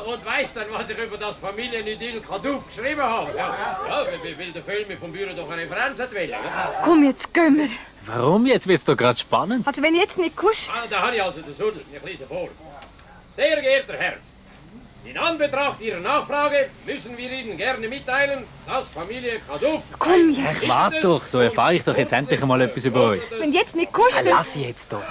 und weißt du, was ich über das Familienidyll Kaduff geschrieben habe? Ja, weil der Film vom Büro doch eine Referenz hat wollen. Komm, jetzt gehen wir. Warum? Jetzt wird's doch gerade spannend. Also, wenn jetzt nicht kusch... Da habe ich also den Suddel. Ich lese vor. Sehr geehrter Herr, in Anbetracht Ihrer Nachfrage müssen wir Ihnen gerne mitteilen, dass Familie Kaduff... Komm jetzt! Warte doch, so erfahre ich doch jetzt endlich einmal etwas über euch. Wenn jetzt nicht kusch... Lass jetzt doch.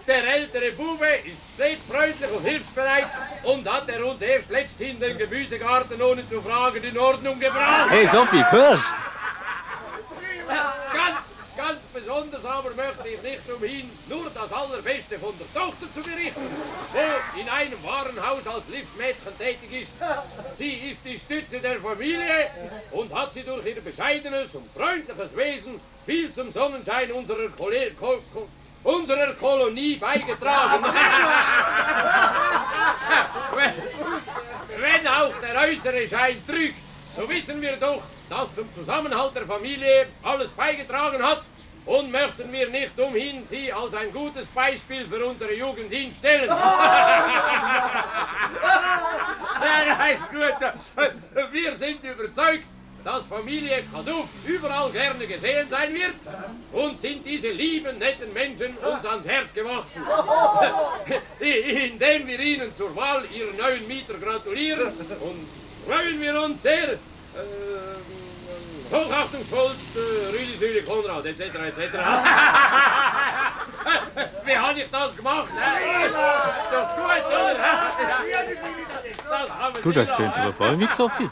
Der ältere Bube ist stets freundlich und hilfsbereit und hat er uns erst letzthin den Gemüsegarten ohne zu fragen in Ordnung gebracht. Hey Sophie, hörst? Ganz besonders aber möchte ich nicht umhin, nur das Allerbeste von der Tochter zu berichten, wo in einem Warenhaus als Liftmädchen tätig ist. Sie ist die Stütze der Familie und hat sie durch ihr bescheidenes und freundliches Wesen viel zum Sonnenschein unserer Kolonie beigetragen. Wenn auch der äußere Schein trügt, so wissen wir doch, dass zum Zusammenhalt der Familie alles beigetragen hat und möchten wir nicht umhin sie als ein gutes Beispiel für unsere Jugend hinstellen. Nein, gut. Wir sind überzeugt, dass Familie Kaduff überall gerne gesehen sein wird und sind diese lieben, netten Menschen uns ans Herz gewachsen. Indem wir ihnen zur Wahl ihrer neuen Mieter gratulieren und freuen wir uns sehr, hochachtungsvollst Rüdishüli Konrad, etc., etc. Wie habe ich das gemacht? Ist doch gut, oder? Du, das tönt aber bäumig, Sophie.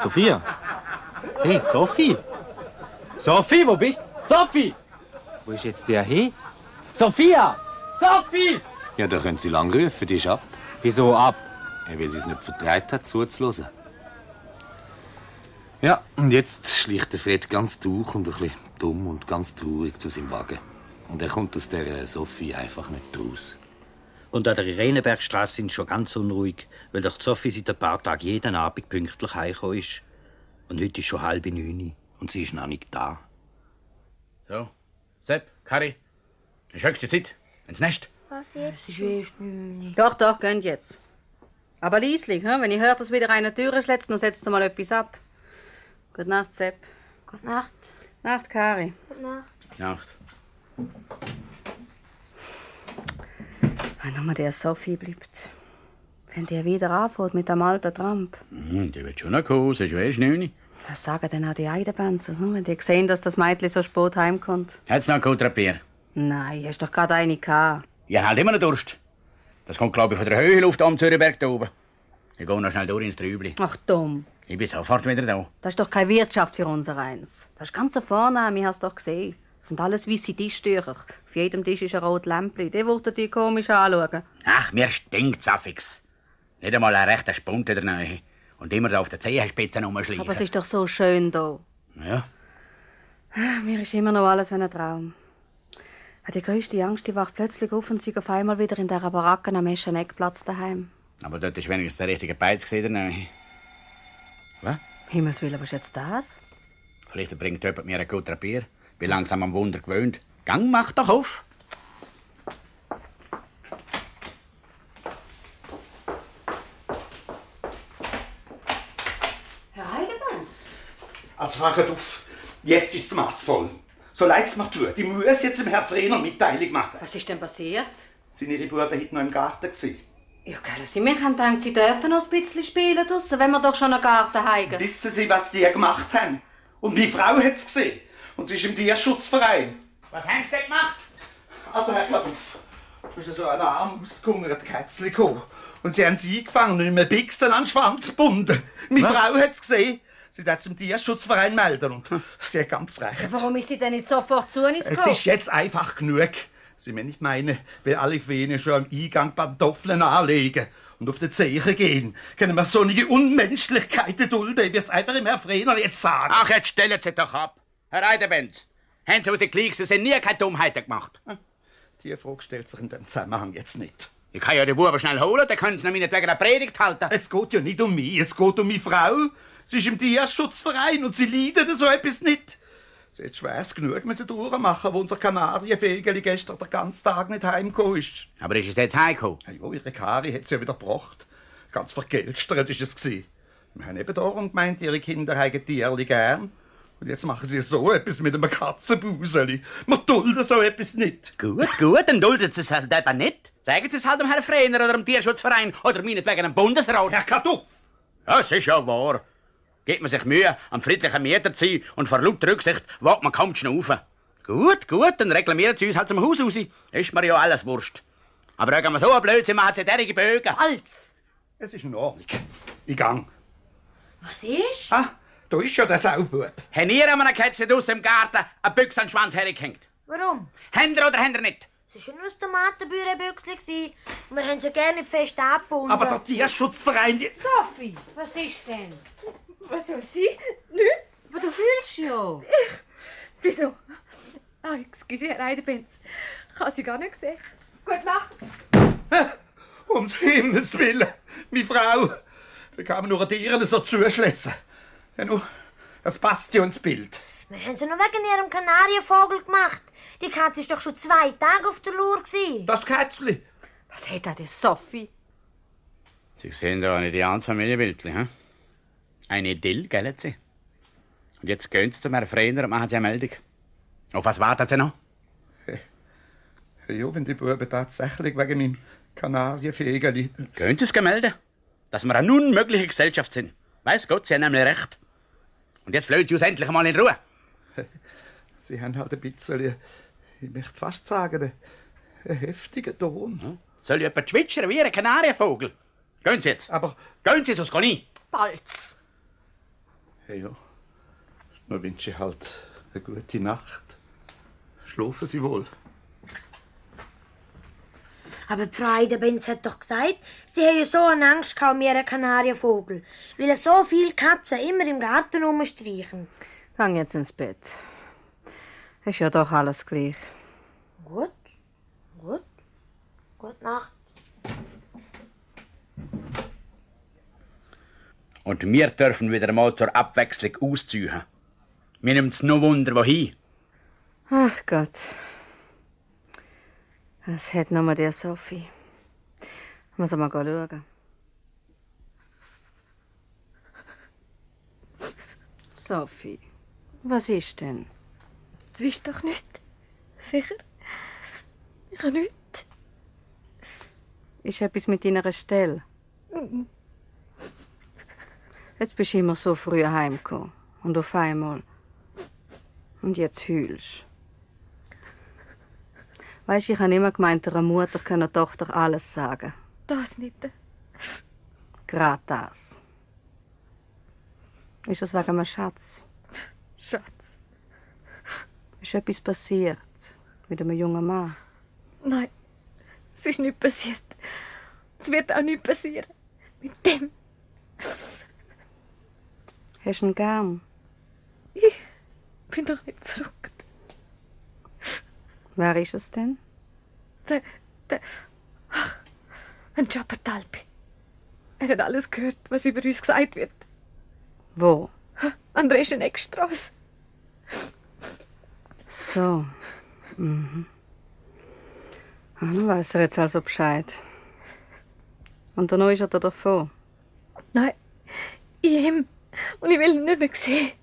Sophia? Hey, Sophie? Sophie, wo bist du? Sophie! Wo ist jetzt der hin? Sophia! Sophie! Ja, da können Sie lang rufen, die ist ab. Wieso ab? Ja, weil sie es nicht vertreibt hat, zuzuhören. Ja, und jetzt schleicht der Fred ganz durch und ein bisschen dumm und ganz traurig zu seinem Wagen. Und er kommt aus der Sophie einfach nicht raus. Und an der Irenenbergstrasse sind sie schon ganz unruhig, weil doch Sophie seit ein paar Tagen jeden Abend pünktlich heimgekommen ist. Und heute ist schon 8:30 und sie ist noch nicht da. So, Sepp, Kari, es ist höchste Zeit. Ins Nest. Was jetzt? Es ist erst 9. Doch, könnt jetzt. Aber leislich, wenn ich höre, dass wieder eine Tür schlägt, dann setzt mal etwas ab. Gute Nacht, Sepp. Gute Nacht. Nacht, Kari. Gute Nacht. Nacht. Wenn nur der Sophie bleibt. Wenn der wieder anfängt mit dem alten Tramp. Die wird schon noch kommen, es ist erst 9. Was sagen denn auch die Eidenbenzer, wenn die sehen, dass das Mädchen so spät heimkommt? Hat's noch ein Kutrapier? Nein, hast doch gerade eine gehabt. Ich habe halt immer noch Durst. Das kommt, glaube ich, von der Höhenluft am Zürichberg da oben. Ich gehe noch schnell durch ins Trübli. Ach, dumm. Ich bin sofort wieder da. Das ist doch keine Wirtschaft für unser Eins. Das ist ganz vornehm, ich hast doch gesehen. Das sind alles weisse Tischtücher. Auf jedem Tisch ist ein rotes Lämpchen. Die würden die komisch anschauen. Ach, mir stinkt's affix. Nicht einmal ein rechter Spund in der Nähe. Und immer da auf der Zehenspitze rumschleichen. Aber es ist doch so schön hier. Ja. Mir ist immer noch alles wie ein Traum. Die grösste Angst, die wacht plötzlich auf und sie auf einmal wieder in dieser Baracke am Escheneckplatz daheim. Aber dort ist wenigstens der richtige Beiz in der Nähe. Was? Himmels Willen, was ist jetzt das? Vielleicht bringt jemand mir ein gutes Bier. Bin langsam am Wunder gewöhnt. Gang, mach doch auf. Herr Heidemanns. Also, Frau Kaduff, jetzt ist es massvoll. So leid's mir tut. Ich muss jetzt dem Herrn Frehner Mitteilung machen. Was ist denn passiert? Sind Ihre Buben heute noch im Garten gewesen? Ja, gell, Sie mir haben gedacht, Sie dürfen noch ein bisschen spielen draussen, wenn wir doch schon einen Garten haben. Wissen Sie, was die gemacht haben? Und meine Frau hat's gesehen. Und sie ist im Tierschutzverein. Was haben Sie denn gemacht? Also, Herr Kaduff, da ist so ein arm ausgehungerter Kätzchen gekommen. Und sie haben sie eingefangen und mit Bixen an den Schwanz gebunden. Meine Frau hat's gesehen. Sie hat es im Tierschutzverein melden und sie hat ganz recht. Warum ist sie denn nicht sofort zu uns gekommen? Es ist jetzt einfach genug. Sie müssen nicht meinen, weil alle Venen schon am Eingang Pantoffeln anlegen und auf die Zeche gehen. Können wir solche Unmenschlichkeiten dulden? Ich will es einfach im Herrn Frehner jetzt sagen. Ach, jetzt stellen Sie doch ab. Herr Eidenbenz, haben Sie aus den Klicksen nie keine Dummheiten gemacht? Die Frage stellt sich in dem Zusammenhang jetzt nicht. Ich kann ja die Buben schnell holen, dann können Sie nämlich nicht wegen einer Predigt halten. Es geht ja nicht um mich, es geht um meine Frau. Sie ist im Tierschutzverein und sie leidet so etwas nicht. Sie hat schwer's genug müssen durchmachen, wo unser Kanarienvögel gestern den ganzen Tag nicht heimgekommen ist. Aber ist es jetzt heimgekommen? Ja, ihre Kari hat sie ja wieder gebracht. Ganz vergelstert ist es gewesen. Wir haben eben darum gemeint, ihre Kinder haben Tierli gern. Und jetzt machen sie so etwas mit einem Katzenbuseli. Wir dulden so etwas nicht. Gut, dann dulden Sie es halt eben nicht. Sagen Sie es halt dem Herrn Frehner oder dem Tierschutzverein oder meinetwegen dem Bundesrat. Herr Kaduff! Das ist ja wahr. Gibt man sich Mühe, am friedlichen Mieter zu sein und vor lauter Rücksicht wagt man kaum die Schnaufen. Gut, dann reklamieren Sie uns halt zum Haus raus. Ist mir ja alles wurscht. Aber wenn wir so ein Blödsinn machen, Sie derige Bögen. Als! Es ist in Ordnung. Ich gang. Was ist? Ah, da ist ja der Saubub. Haben ihr an einer Kätzchen draussen im Garten eine Büchse an den Schwanz hergehängt? Warum? Habt ihr oder habt ihr nicht? Es war nur ein Tomatenbühlenbüchsli und wir haben sie gerne nicht fest abgebunden. Aber der Tierschutzverein... Sophie, was ist denn? Was soll sie? Nichts. Aber du fühlst ja. Wieso? Ah, excuse, Herr Eidenbenz. Ich habe sie gar nicht gesehen. Gute Nacht. Ums Himmels Willen, meine Frau. Da kann man nur an Tieren so zuschlitzen. Ja, nun, das passt ja ins Bild. Wir haben sie nur wegen ihrem Kanarienvogel gemacht. Die Katze ist doch schon 2 Tage auf der Lur gewesen. Das Kätzli. Was hat denn das, Sophie? Sie sehen da ein ideales Familienbildchen, hm? Eine Idyll, gell Sie? Und jetzt gehen Sie zum Herrn Frehner und machen Sie eine Meldung. Auf was warten Sie noch? Ja, wenn die Buben tatsächlich wegen meinem Kanarienvögel... Gehen Sie es melden, dass wir eine unmögliche Gesellschaft sind. Weiss Gott, Sie haben nämlich recht. Und jetzt lassen Sie uns endlich mal in Ruhe. Sie haben halt ein bisschen, ich möchte fast sagen, einen heftigen Ton. Hm? Soll jemand zwitschern wie ein Kanarienvogel? Gehen Sie jetzt. Aber... Gehen Sie, sonst gehe ich. Balz. Hey, ja. Dann wünsche ich halt eine gute Nacht. Schlafen Sie wohl. Aber die Frau Eidenbenz hat doch gesagt, sie habe ja so eine Angst um ihren Kanarienvogel, weil so viele Katzen immer im Garten rumstreichen. Gang jetzt ins Bett. Ist ja doch alles gleich. Gut. Gute Nacht. Und wir dürfen wieder mal zur Abwechslung ausziehen. Mir nimmt es nur Wunder, wohin. Ach Gott. Was hat nochmal der Sophie? Muss mal schauen. Sophie, was ist denn? Das ist doch nicht. Sicher? Ich habe nichts. Ist etwas mit deiner Stelle? Jetzt bist du immer so früh heimgekommen. Und auf einmal. Und jetzt heulst. Weisst, ich habe immer gemeint, einer Mutter kann der Tochter alles sagen. Das nicht. Gerade das. Ist das wegen einem Schatz? Schatz. Ist etwas passiert? Mit einem jungen Mann? Nein, es ist nichts passiert. Es wird auch nichts passieren. Mit dem. Hast du ihn gern? Ich bin doch nicht verrückt. Wer ist es denn? Ein Chapatalpi. Er hat alles gehört, was über uns gesagt wird. Wo? An der Eschenegstrasse. So. Mhm. Dann weiss er jetzt also Bescheid. Und dann ist er da davon. Nein, ihm. Und ich will ihn nicht mehr sehen.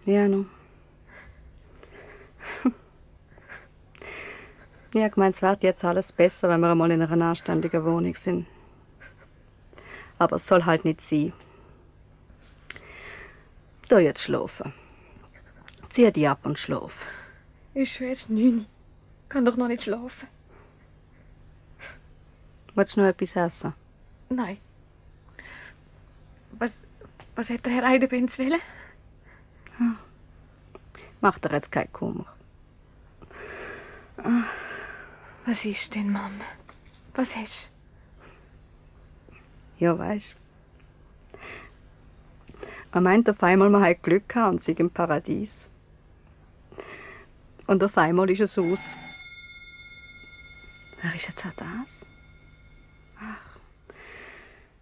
Ja, no. Ich habe gemeint, es wird jetzt alles besser, wenn wir einmal in einer anständigen Wohnung sind. Aber es soll halt nicht sein. Da jetzt schlafen. Zieh dich ab und schlaf. Ich schwöre, es ist 9. Ich kann doch noch nicht schlafen. Willst du noch etwas essen? Nein. Was hat der Herr Eidenbenz wollen? Mach dir jetzt keinen Kummer. Was ist denn, Mama? Was hast du? Ja, weisst. Man meint auf einmal, man hat Glück gehabt und sei im Paradies. Und auf einmal ist es aus. Wer ist jetzt auch das? Ach,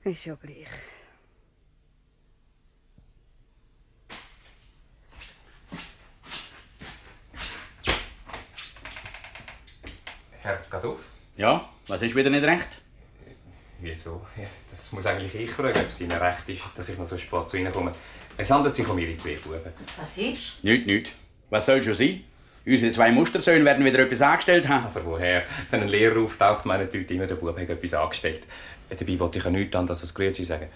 ist ja gleich. Herr Gaduff? Ja, was ist wieder nicht recht? Wieso? Ja, das muss eigentlich ich fragen, ob es Ihnen recht ist, dass ich noch so spät zu Ihnen komme. Es handelt sich um Ihre 2 Buben. Was ist? Nicht. Was soll schon sein? Unsere 2 Mustersöhne werden wieder etwas angestellt haben. Aber woher? Wenn ein Lehrer auftaucht, meinen die Leute immer, der Bub hat etwas angestellt. Dabei wollte ich ja nichts anderes als Grüezi sagen.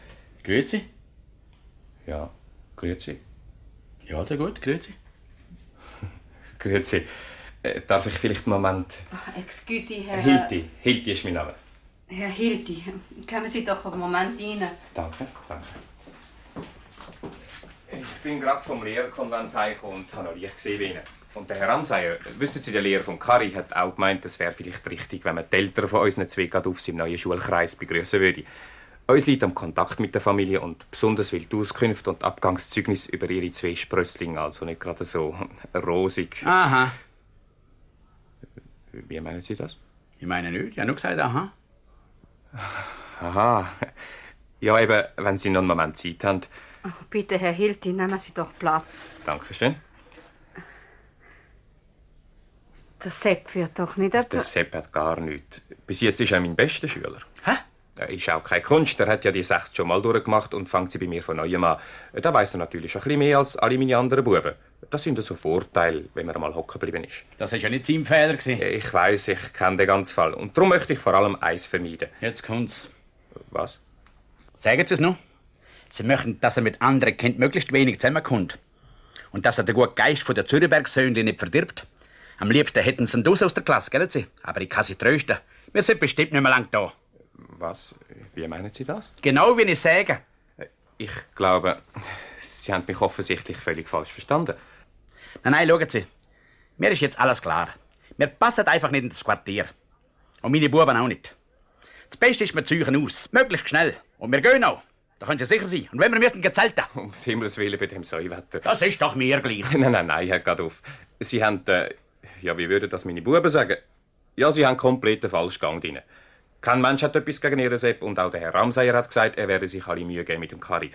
Grüezi? Ja, Grüezi. Ja, sehr gut, Grüezi. Grüezi. Darf ich vielleicht einen Moment... Excuse, Herr... Hilti ist mein Name. Herr Hilti, kommen Sie doch einen Moment rein. Danke. Ich bin gerade vom Lehrerkonvent heimgekommen und habe noch Licht gesehen wie Ihnen. Und der Herr Ramseyer, wissen Sie, der Lehrer von Kari hat auch gemeint, es wäre vielleicht richtig, wenn man die Eltern von unseren 2 gerade auf seinem neuen Schulkreis begrüßen würde. Uns liegt am Kontakt mit der Familie und besonders will die Auskünfte und Abgangszeugnis über Ihre 2 Sprösslinge, also nicht gerade so rosig. Aha. Wie meinen Sie das? Ich meine nicht, ich habe nur gesagt, aha. Aha. Ja, eben, wenn Sie noch einen Moment Zeit haben. Oh, bitte, Herr Hilti, nehmen Sie doch Platz. Dankeschön. Der Sepp wird doch nicht etwa... Der Sepp hat gar nichts. Bis jetzt ist er mein bester Schüler. Hä? Er ist auch keine Kunst. Er hat ja die 6 schon mal durchgemacht und fängt sie bei mir von neuem an. Da weiss er natürlich ein bisschen mehr als alle meine anderen Buben. Das sind so Vorteile, wenn man einmal hocken geblieben ist. Das war ja nicht sein Fehler. Ich weiss, ich kenne den ganzen Fall. Und darum möchte ich vor allem eins vermeiden. Jetzt kommt's. Was? Sagen Sie es noch. Sie möchten, dass er mit anderen Kindern möglichst wenig zusammenkommt. Und dass er den guten Geist von der Zürichberg-Söhne nicht verdirbt. Am liebsten hätten sie ihn aus der Klasse, gell Sie? Aber ich kann Sie trösten. Wir sind bestimmt nicht mehr lang da. Was? Wie meinen Sie das? Genau wie ich sage. Ich glaube, Sie haben mich offensichtlich völlig falsch verstanden. Nein, schauen Sie. Mir ist jetzt alles klar. Wir passen einfach nicht in das Quartier. Und meine Buben auch nicht. Das Beste ist, wir ziehen aus. Möglichst schnell. Und wir gehen auch. Da können Sie sicher sein. Und wenn wir müssen, zelten. Ums Himmels Willen bei dem Säuwetter. Das ist doch mir gleich. Nein, Herr Gaduff. Sie haben, ja, wie würden das meine Buben sagen? Ja, Sie haben komplett den Falschgang drin. Kein Mensch hat etwas gegen Ihren Sepp und auch der Herr Ramseyer hat gesagt, er werde sich alle Mühe geben mit dem Kari.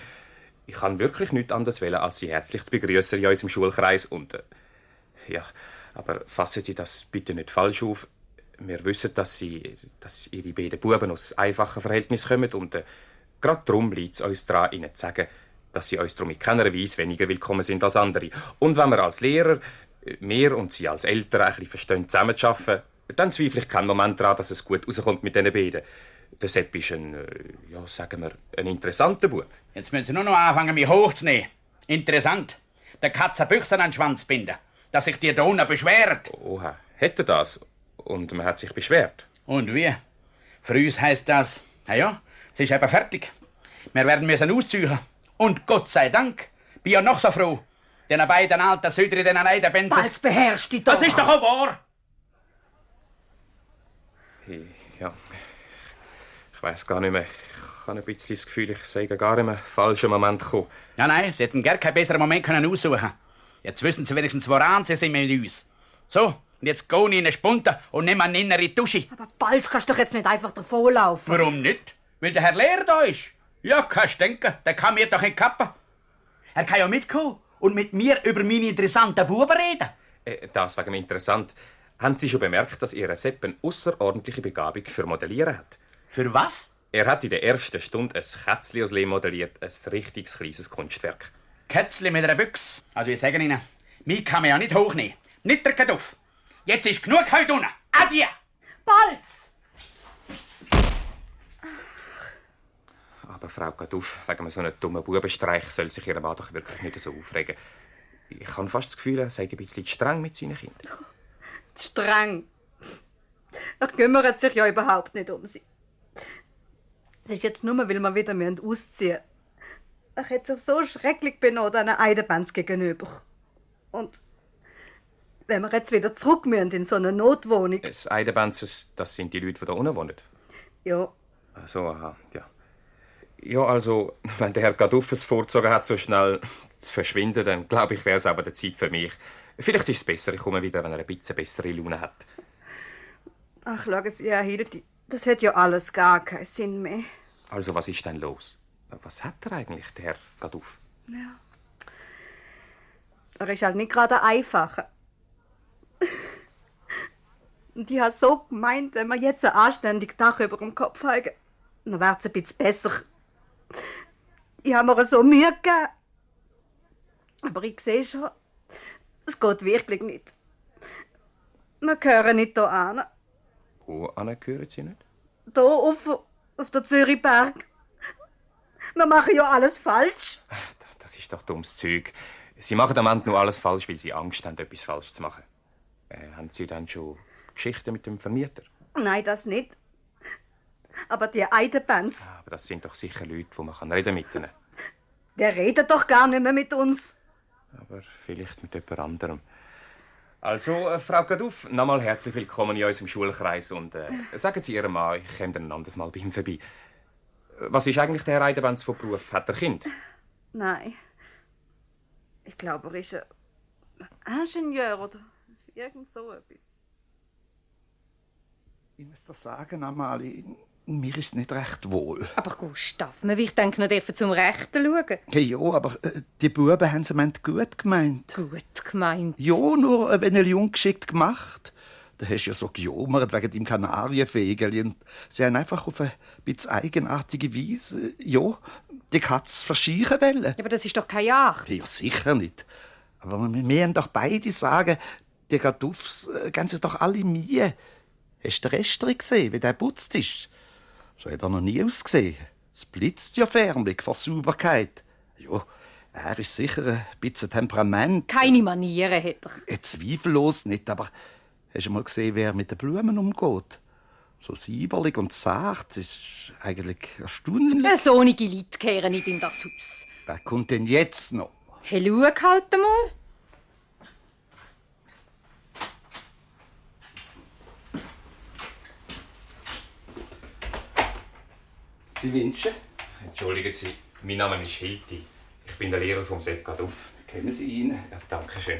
Ich kann wirklich nichts anderes wollen, als Sie herzlich zu begrüßen in unserem Schulkreis und, ja, aber fassen Sie das bitte nicht falsch auf. Wir wissen, dass Ihre beiden Buben aus einfachen Verhältnissen kommen und gerade darum liegt es uns daran, Ihnen zu sagen, dass Sie uns darum in keiner Weise weniger willkommen sind als andere. Und wenn wir als Lehrer, wir und Sie als Eltern ein bisschen verstehen, zusammenzuarbeiten, dann zweifle ich keinen Moment daran, dass es gut rauskommt mit diesen beiden. Der Sepp ist ein interessanter Bub. Jetzt müssen Sie nur noch anfangen, mich hochzunehmen. Interessant. Der Katze Büchse an den Schwanz binden, dass sich dir da unten beschwert. Oha, hätte das? Und man hat sich beschwert? Und wie? Für uns heisst das, ja, es ist eben fertig. Wir werden müssen ausziehen. Und Gott sei Dank, bin ja noch so froh. Den beiden alten Söder in den Eidenbenzes. Was beherrscht dich doch? Das ist doch auch wahr. Ja, ich weiss gar nicht mehr. Ich habe ein bisschen das Gefühl, ich sei gar nicht mehr falschen Moment gekommen. Ja, nein, sie hätten gar keinen besseren Moment können aussuchen. Jetzt wissen sie wenigstens, woran sie sind mit uns. So, und jetzt gehen in eine Spunte und nehmen eine innere Dusche. Aber bald kannst du doch jetzt nicht einfach davonlaufen. Warum nicht? Weil der Herr Lehrer da ist. Ja, kannst denken, der kann mir doch nicht kappen. Er kann ja mitkommen und mit mir über meine interessanten Buben reden. Das wegen interessant. Haben Sie schon bemerkt, dass Ihr Sepp eine außerordentliche Begabung für Modellieren hat? Für was? Er hat in der ersten Stunde ein Kätzchen aus Lehm modelliert, ein richtiges kleines Kunstwerk. Kätzchen mit einer Büchse. Also ich sage Ihnen, mich kann man ja nicht hochnehmen. Nicht der Kaduff. Jetzt ist genug heute unten. Adieu! Balz! Aber Frau Kaduff, wegen so einem dummen Bubenstreich soll sich Ihr Mann doch wirklich nicht so aufregen. Ich habe fast das Gefühl, er sei ein bisschen streng mit seinen Kindern. Streng. Er kümmert sich ja überhaupt nicht um sie. Es ist jetzt nur, weil wir wieder ausziehen müssen. Er hat sich so schrecklich benommen an Eidenbands gegenüber. Und wenn wir jetzt wieder zurück müssen in so eine Notwohnung. Das Eidenbanzes, das sind die Leute, die da unten wohnen? Ja. Ach so, aha, ja. Ja, also, wenn der Herr Kaduff es vorgezogen hat, so schnell zu verschwinden, dann glaube ich, wäre es aber die Zeit für mich. Vielleicht ist es besser, ich komme wieder, wenn er ein bisschen bessere Laune hat. Ach, schauen Sie, Herr Hildi, das hat ja alles gar keinen Sinn mehr. Also, was ist denn los? Was hat er eigentlich, der Herr Kaduff? Ja. Er ist halt nicht gerade ein einfacher. Und ich habe so gemeint, wenn wir jetzt ein anständiges Dach über dem Kopf haben, dann wäre es ein bisschen besser. Ich habe mir so Mühe gegeben. Aber ich sehe schon, es geht wirklich nicht. Wir gehören nicht hier an. Wo gehören Sie nicht? Hier auf der Zürichberg. Wir machen ja alles falsch. Das ist doch dummes Zeug. Sie machen am Ende nur alles falsch, weil Sie Angst haben, etwas falsch zu machen. Haben Sie dann schon Geschichten mit dem Vermieter? Nein, das nicht. Aber die Eidenbands, Aber das sind doch sicher Leute, wo man reden mit ihnen. der redet doch gar nicht mehr mit uns. Aber vielleicht mit jemand anderem. Also, Frau Kaduff, nochmal herzlich willkommen in unserem Schulkreis und sagen Sie Ihrem Mann, ich komme dann ein anderes Mal bei ihm vorbei. Was ist eigentlich der Herr Eidenbanz von Beruf? Hat er Kind? Nein. Ich glaube, er ist ein Ingenieur oder irgend so etwas. Ich muss dir sagen, Amalie, mir ist nicht recht wohl. Aber Gustav, man will denken, noch dürfen zum Rechten schauen. Hey, ja, aber die Buben haben es gut gemeint. Gut gemeint? Ja, nur ein wenig ungeschickt gemacht. Da hast du ja so gejammert wegen deinem Kanarienvögel. Und sie haben einfach auf eine bisschen eigenartige Weise, ja, die Katze verscheuchen wollen. Ja, aber das ist doch keine Jagd. Ja, sicher nicht. Aber wir müssen doch beide sagen, die Kaduffs geben sich doch alle Mühe. Hast du den Rest gesehen, wie der putzt ist? So hat er noch nie ausgesehen. Es blitzt ja förmlich vor Sauberkeit. Ja, er ist sicher ein bisschen Temperament. Keine Manieren hat er. Zweifellos nicht, aber hast du mal gesehen, wie er mit den Blumen umgeht? So sieberlich und zart, das ist eigentlich erstaunlich. Solche Leute kehren nicht in das Haus. Wer kommt denn jetzt noch? Hey, schau halt einmal. Sie wünschen? Entschuldigen Sie, mein Name ist Hilti. Ich bin der Lehrer vom Sepp Kaduff. Kennen Sie ihn? Ja, danke schön.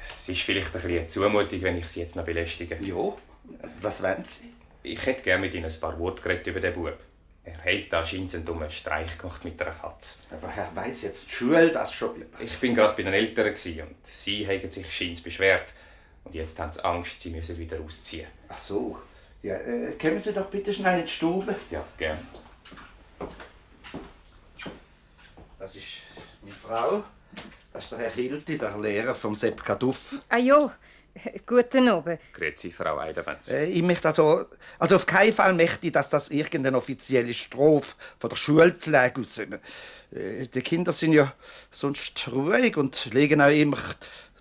Es ist vielleicht ein bisschen eine Zumutung, wenn ich Sie jetzt noch belästige. Ja, was wollen Sie? Ich hätte gerne mit Ihnen ein paar Worte geredet über den Bub. Er hat da scheint einen dummen Streich gemacht mit einer Katze. Aber er weiss jetzt die Schule das schon wieder. Ich bin gerade bei den Eltern und sie haben sich scheint beschwert. Und jetzt haben sie Angst, sie müssen wieder ausziehen. Ach so. Ja, kommen Sie doch bitte schnell in die Stube. Ja, gern. Das ist meine Frau. Das ist der Herr Hilti, der Lehrer vom Sepp Kaduff. Ah ja, Guten Abend. Grüezi, Frau Eiderbenz. Ich möchte also auf keinen Fall möchte ich, dass das irgendeine offizielle Strophe von der Schulpflege aus sind. Die Kinder sind ja sonst ruhig und legen auch immer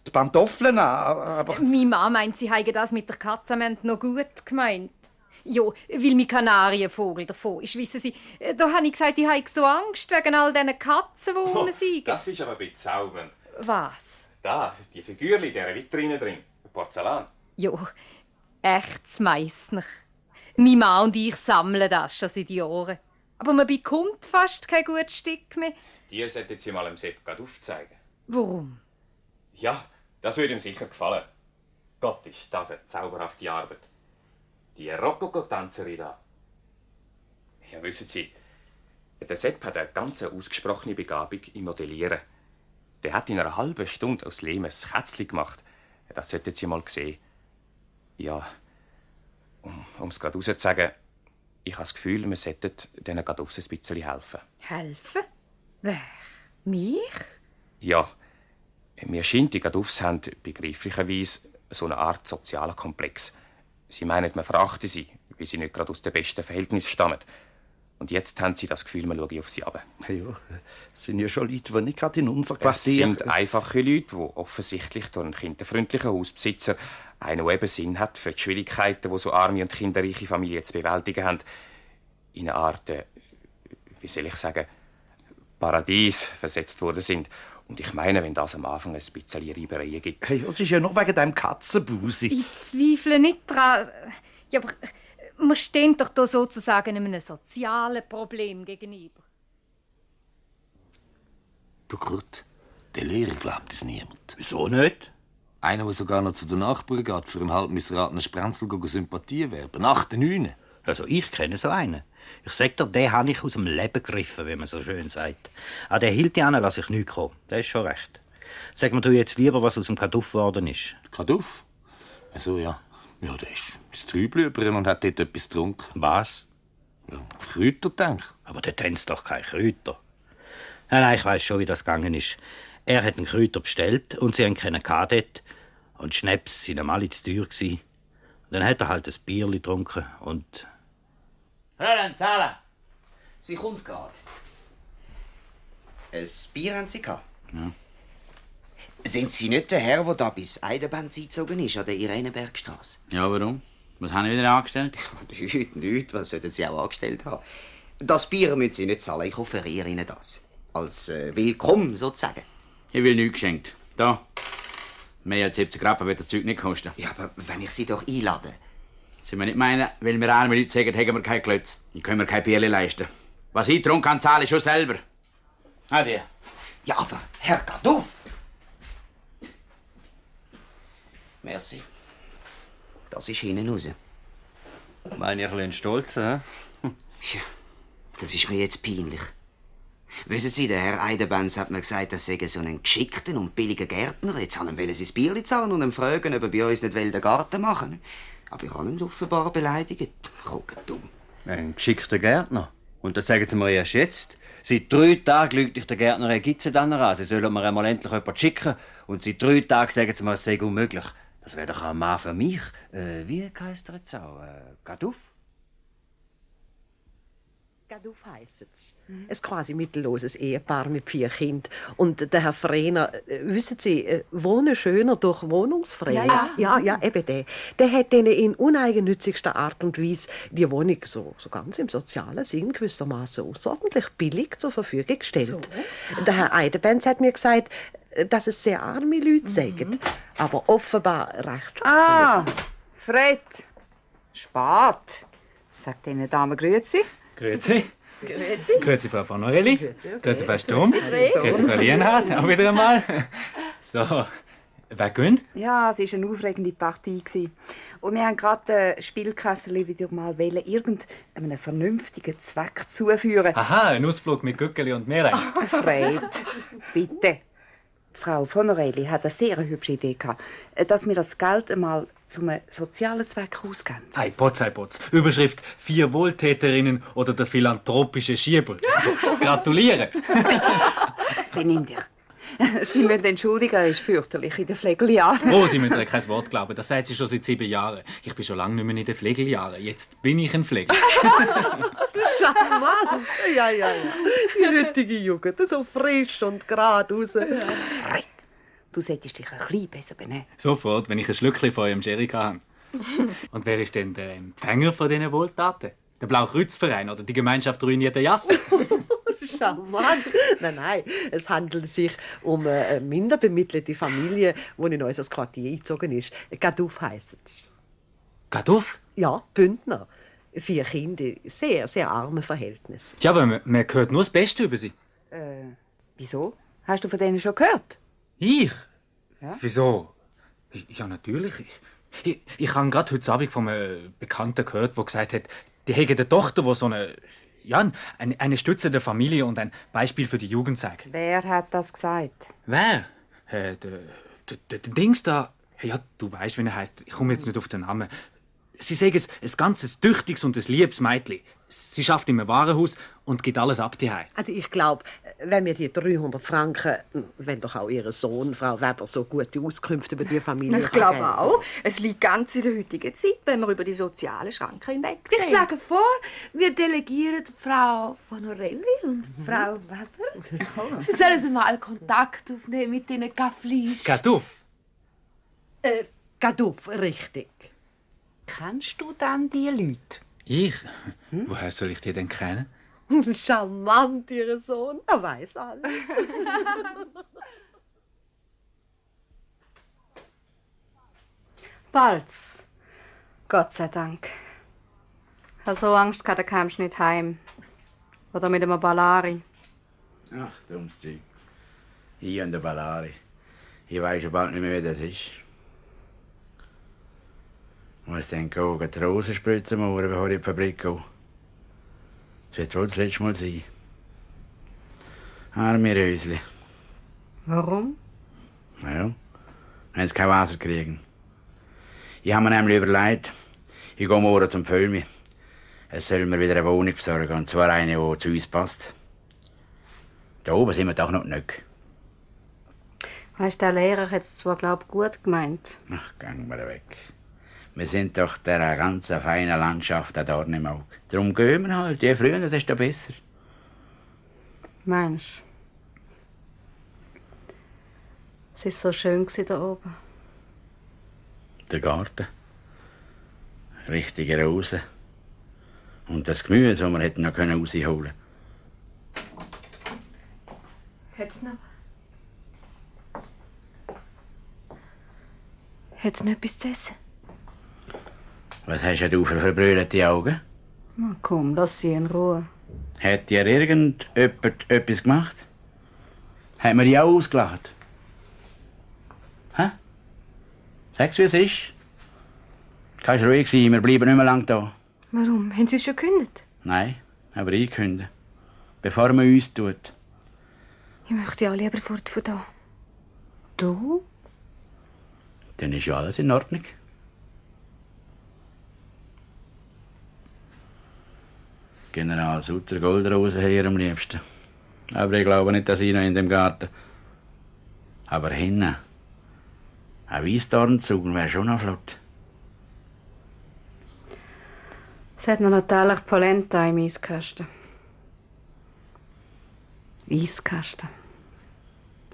die Pantoffeln an, aber... Meine Mama meint, sie habe das mit der Katze noch gut gemeint. Ja, weil mein Kanarienvogel davon ist, wissen Sie, da habe ich gesagt, ich habe so Angst wegen all diesen Katzen, die rum sind. Das ist aber bezaubernd. Was? Da, die Figürchen in dieser Vitrine drin. Porzellan. Ja, echtes Meissner. Meine Mann und ich sammeln das schon seit Jahren. Aber man bekommt fast kein gutes Stück mehr. Die sollten Sie mal dem Sepp gerade aufzeigen. Warum? Ja, das würde ihm sicher gefallen. Gott, ist das eine zauberhafte Arbeit. Die Rokoko-Tänzerin da. Ja, wissen Sie, der Sepp hat eine ganz ausgesprochene Begabung im Modellieren. Der hat in einer halben Stunde aus Lehm ein Kätzchen gemacht. Das sollten Sie mal sehen. Ja, um es gerade rauszusagen, ich habe das Gefühl, wir sollten denen gerade ein bisschen helfen. Helfen? Wer? Mich? Ja, mir scheint, die Gadufs haben begreiflicherweise so eine Art sozialen Komplex. Sie meinen, man verachte sie, weil sie nicht gerade aus den besten Verhältnissen stammen. Und jetzt haben sie das Gefühl, man schaue auf sie runter. Ja, das sind ja schon Leute, die nicht gerade in unser Quartier... Es sind einfache Leute, die offensichtlich durch einen kinderfreundlichen Hausbesitzer einen, der eben Sinn hat für die Schwierigkeiten, die so arme und kinderreiche Familien zu bewältigen haben, in eine Art, wie soll ich sagen, Paradies versetzt worden sind. Und ich meine, wenn das am Anfang ein bisschen Reibereien gibt... Hey, das ist ja nur wegen deinem Katzenbusi. Ich zweifle nicht dran. Ja, aber wir stehen doch da sozusagen einem sozialen Problem gegenüber. Du Kurt, der Lehrer glaubt es niemand. Wieso nicht? Einer, der sogar noch zu den Nachbarn geht, für einen halb missratenen Sprenzel Sympathie werben. Nach den 9. Also ich kenne so einen. Ich sag dir, den habe ich aus dem Leben gegriffen, wie man so schön sagt. An den hielt ich an, lass ich nichts kommen. Der ist schon recht. Sag mir du jetzt lieber, was aus dem Kaduff geworden ist. Kaduff? Also ja. Ja, der ist ins Trübli über und hat dort etwas getrunken. Was? Ja, Kräuter, denke ich. Aber dort haben sie doch keine Kräuter. Nein, ich weiss schon, wie das gegangen ist. Er hat einen Kräuter bestellt und sie haben keinen dort. Und Schnaps sind ihm alle zu teuer gewesen. Dann hat er halt ein Bierli getrunken und... Hören, zahlen! Sie kommt gerade. Ein Bier haben Sie gehabt? Ja. Sind Sie nicht der Herr, der da bis Eiderbenz eingezogen ist, an der Irenenbergstrasse? Ja, warum? Was habe ich wieder angestellt? Nichts, was sollten Sie auch angestellt haben? Das Bier müssen Sie nicht zahlen, ich offeriere Ihnen das. Als Willkommen, sozusagen. Ich will nichts geschenkt. Da. Mehr als 70 Rappen wird das Zeug nicht kosten. Ja, aber wenn ich Sie doch einlade... Sie müssen nicht meinen, weil wir arme Leute sagen, haben wir kein Klötz. Ich kann mir kein Bierli leisten. Was ich getrunken habe, zahle ich schon selber. Adi. Ja, aber Herr Kaduff! Merci. Das ist hinten raus. Meine ich ein bisschen stolz, hä? Ja, das ist mir jetzt peinlich. Wissen Sie, der Herr Eiderbenz hat mir gesagt, er sei so einen geschickten und billigen Gärtner. Jetzt wollen sie das Bierli zahlen und ihn fragen, ob er bei uns nicht den Garten machen will. Aber ich habe ihn offenbar beleidigt. Dumm. Ein geschickter Gärtner. Und das sagen Sie mir erst jetzt. Seit 3 Tagen lügt dich der Gärtner Herr Gitze dann an. Sie sollen mir einmal endlich jemanden schicken. Und seit 3 Tagen sagen Sie mir, es sei unmöglich. Das wäre doch ein Mann für mich. Wie heisst er jetzt auch? Gaduff? Gaduff heisst es. Ein quasi mittelloses Ehepaar mit 4 Kindern. Und der Herr Frehner, wissen Sie, wohnen schöner durch Wohnungsfrei. Ja, eben der. Der hat ihnen in uneigennützigster Art und Weise die Wohnung so ganz im sozialen Sinn gewissermaßen außerordentlich billig zur Verfügung gestellt. So. Der Herr Eiderbenz hat mir gesagt, dass es sehr arme Leute sagen. Aber offenbar recht. Ah, Fred. Spät. Sagt Ihnen Dame grüezi. Grüezi. Grüezi. Grüezi, Frau von Norelli. Grüezi, Frau Stumm. Grüezi. Grüezi, Frau Lienhardt. Auch wieder einmal. So, wer gönnt? Ja, es war eine aufregende Partie. Und wir haben gerade ein Spielkassel wieder mal irgendeinem vernünftigen Zweck zuführen. Aha, ein Ausflug mit Gückeli und Meerrein. Fred, bitte. Die Frau von Norelli hat eine sehr hübsche Idee gehabt, dass wir das Geld einmal zum sozialen Zweck ausgeben. Ei Potz. Überschrift 4 Wohltäterinnen oder der philanthropische Schieber. Gratuliere. Benimm dich. Sie müssen entschuldigen, er ist fürchterlich in den Flegeljahren. Oh, Sie müssen kein Wort glauben. Das sagt sie schon seit 7 Jahren. Ich bin schon lange nicht mehr in den Pflegeljahren. Jetzt bin ich ein Pfleger. Charmant. Ja. Die heutige Jugend, so frisch und gerade raus. Also Fred, du solltest dich ein bisschen besser benehmen. Sofort, wenn ich ein Schlückchen von eurem Sherry habe. Und wer ist denn der Empfänger von diesen Wohltaten? Der Blaukreuzverein oder die Gemeinschaft ruinierter Jassen? Charmant. Nein, es handelt sich um eine minder bemittelte Familie, die in unser Quartier eingezogen ist. Gaduff heisst es. Gaduff? Ja, Bündner. 4 Kinder, sehr, sehr arme Verhältnisse. Ja, aber man hört nur das Beste über sie. Wieso? Hast du von denen schon gehört? Ich? Ja? Wieso? Ja, natürlich. Ich habe gerade heute Abend von einem Bekannten gehört, der gesagt hat, die hätten eine Tochter, die so eine Stütze der Familie und ein Beispiel für die Jugend sei. Wer hat das gesagt? Wer? Der Dings da. Ja, du weißt, wie er heißt. Ich komme jetzt nicht auf den Namen. Sie sagen ein ganzes tüchtiges und ein liebes Mädchen. Sie schafft im Warenhaus und gibt alles ab daheim. Also ich glaube, wenn wir die 300 Franken, wenn doch auch Ihr Sohn, Frau Weber, so gute Auskünfte über die Familie Ich glaube auch. Es liegt ganz in der heutigen Zeit, wenn wir über die sozialen Schranken hinwegsehen. Ich schlage vor, wir delegieren Frau von Orelli und Frau Weber. Sie sollen mal Kontakt aufnehmen mit den Gafflis. Gaduff? Gaduff, richtig. Kennst du dann die Leute? Ich? Woher soll ich die denn kennen? Charmant, Ihr Sohn. Er weiß alles. Balz. Gott sei Dank. Ich habe so Angst gehabt, da kamst du nicht heim. Oder mit einem Ballari. Ach, dummes Zeug. Ich und der Ballari. Ich weiß schon bald nicht mehr, wer das ist. Ich muss dann gehen, die Rosen spritzen, bevor ich in die Fabrik gehe. Das wird wohl das letzte Mal sein. Arme Rösli. Warum? Ja, wenn sie kein Wasser kriegen. Ich habe mir nämlich überlegt, ich gehe morgen zum Völmi. Es soll mir wieder eine Wohnung besorgen, und zwar eine, die zu uns passt. Da oben sind wir doch noch nicht. Weißt, der Lehrer hat es zwar, glaub ich, gut gemeint. Ach, gang mal weg. Wir sind doch der ganz feinen Landschaft da dort im Auge. Darum gehen wir halt. Je früher, desto besser. Meinst du? Es war so schön da oben. Der Garten. Richtige Rosen. Und das Gemüse, das wir hätten noch rausholen können. Hat's noch? Hat's noch etwas zu essen? Was hast du für verbrüllte Augen? Na komm, lass sie in Ruhe. Hat dir irgendjemand etwas gemacht? Hat man die auch ausgelacht? Hä? Sag's, wie es ist. Kannst ruhig sein, wir bleiben nicht mehr lang da. Warum? Haben Sie es schon gekündigt? Nein, aber ich künde. Bevor man uns tut. Ich möchte ja lieber fort von da. Du? Dann ist ja alles in Ordnung. General Sutter Goldrose hier am liebsten. Aber ich glaube nicht, dass ich noch in dem Garten. Aber hinten. Ein Weissdornzug wäre schon noch flott. Es hat noch natürlich Polenta im Eiskasten. Eiskasten.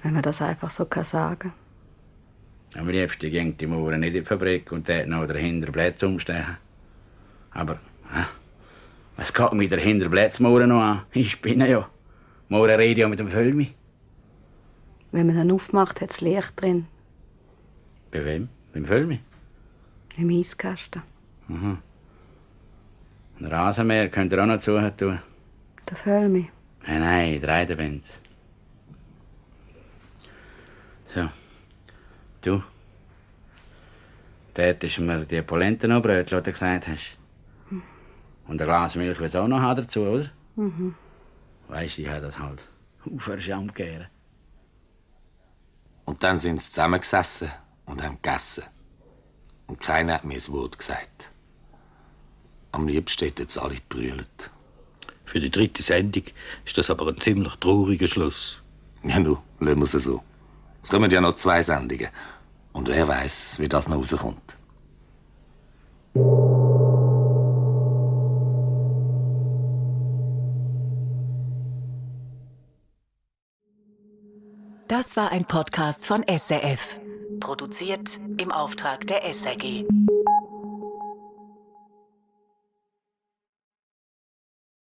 Wenn man das einfach so sagen kann. Am liebsten ging die Mauer nicht in die Fabrik und dort noch dahinter Plätze umstehen. Aber, was geht mich der Hinterblätzmauer noch an? Ich bin ja. Morgen rede ich ja mit dem Völmi. Wenn man dann aufmacht, hat es Licht drin. Bei wem? Beim Völmi? Im Eiskasten. Mhm. Ein Rasenmäher könnt ihr auch noch zu tun. Der Völmi. Nein, der Eidenbenz. So. Du. Dort ist mir die Polenta noch Brötchen, die du gesagt hast. Und ein Glas Milch will es auch noch haben dazu, oder? Mhm. Weisst du, ich habe das halt verschammt gerne. Und dann sind sie zusammengesessen und haben gegessen. Und keiner hat mir ein Wort gesagt. Am liebsten hätten sie alle gebrüllt. Für die 3. Sendung ist das aber ein ziemlich trauriger Schluss. Ja, nu, lassen wir es so. Es kommen ja noch 2 Sendungen. Und wer weiß, wie das noch rauskommt. Das war ein Podcast von SRF. Produziert im Auftrag der SRG.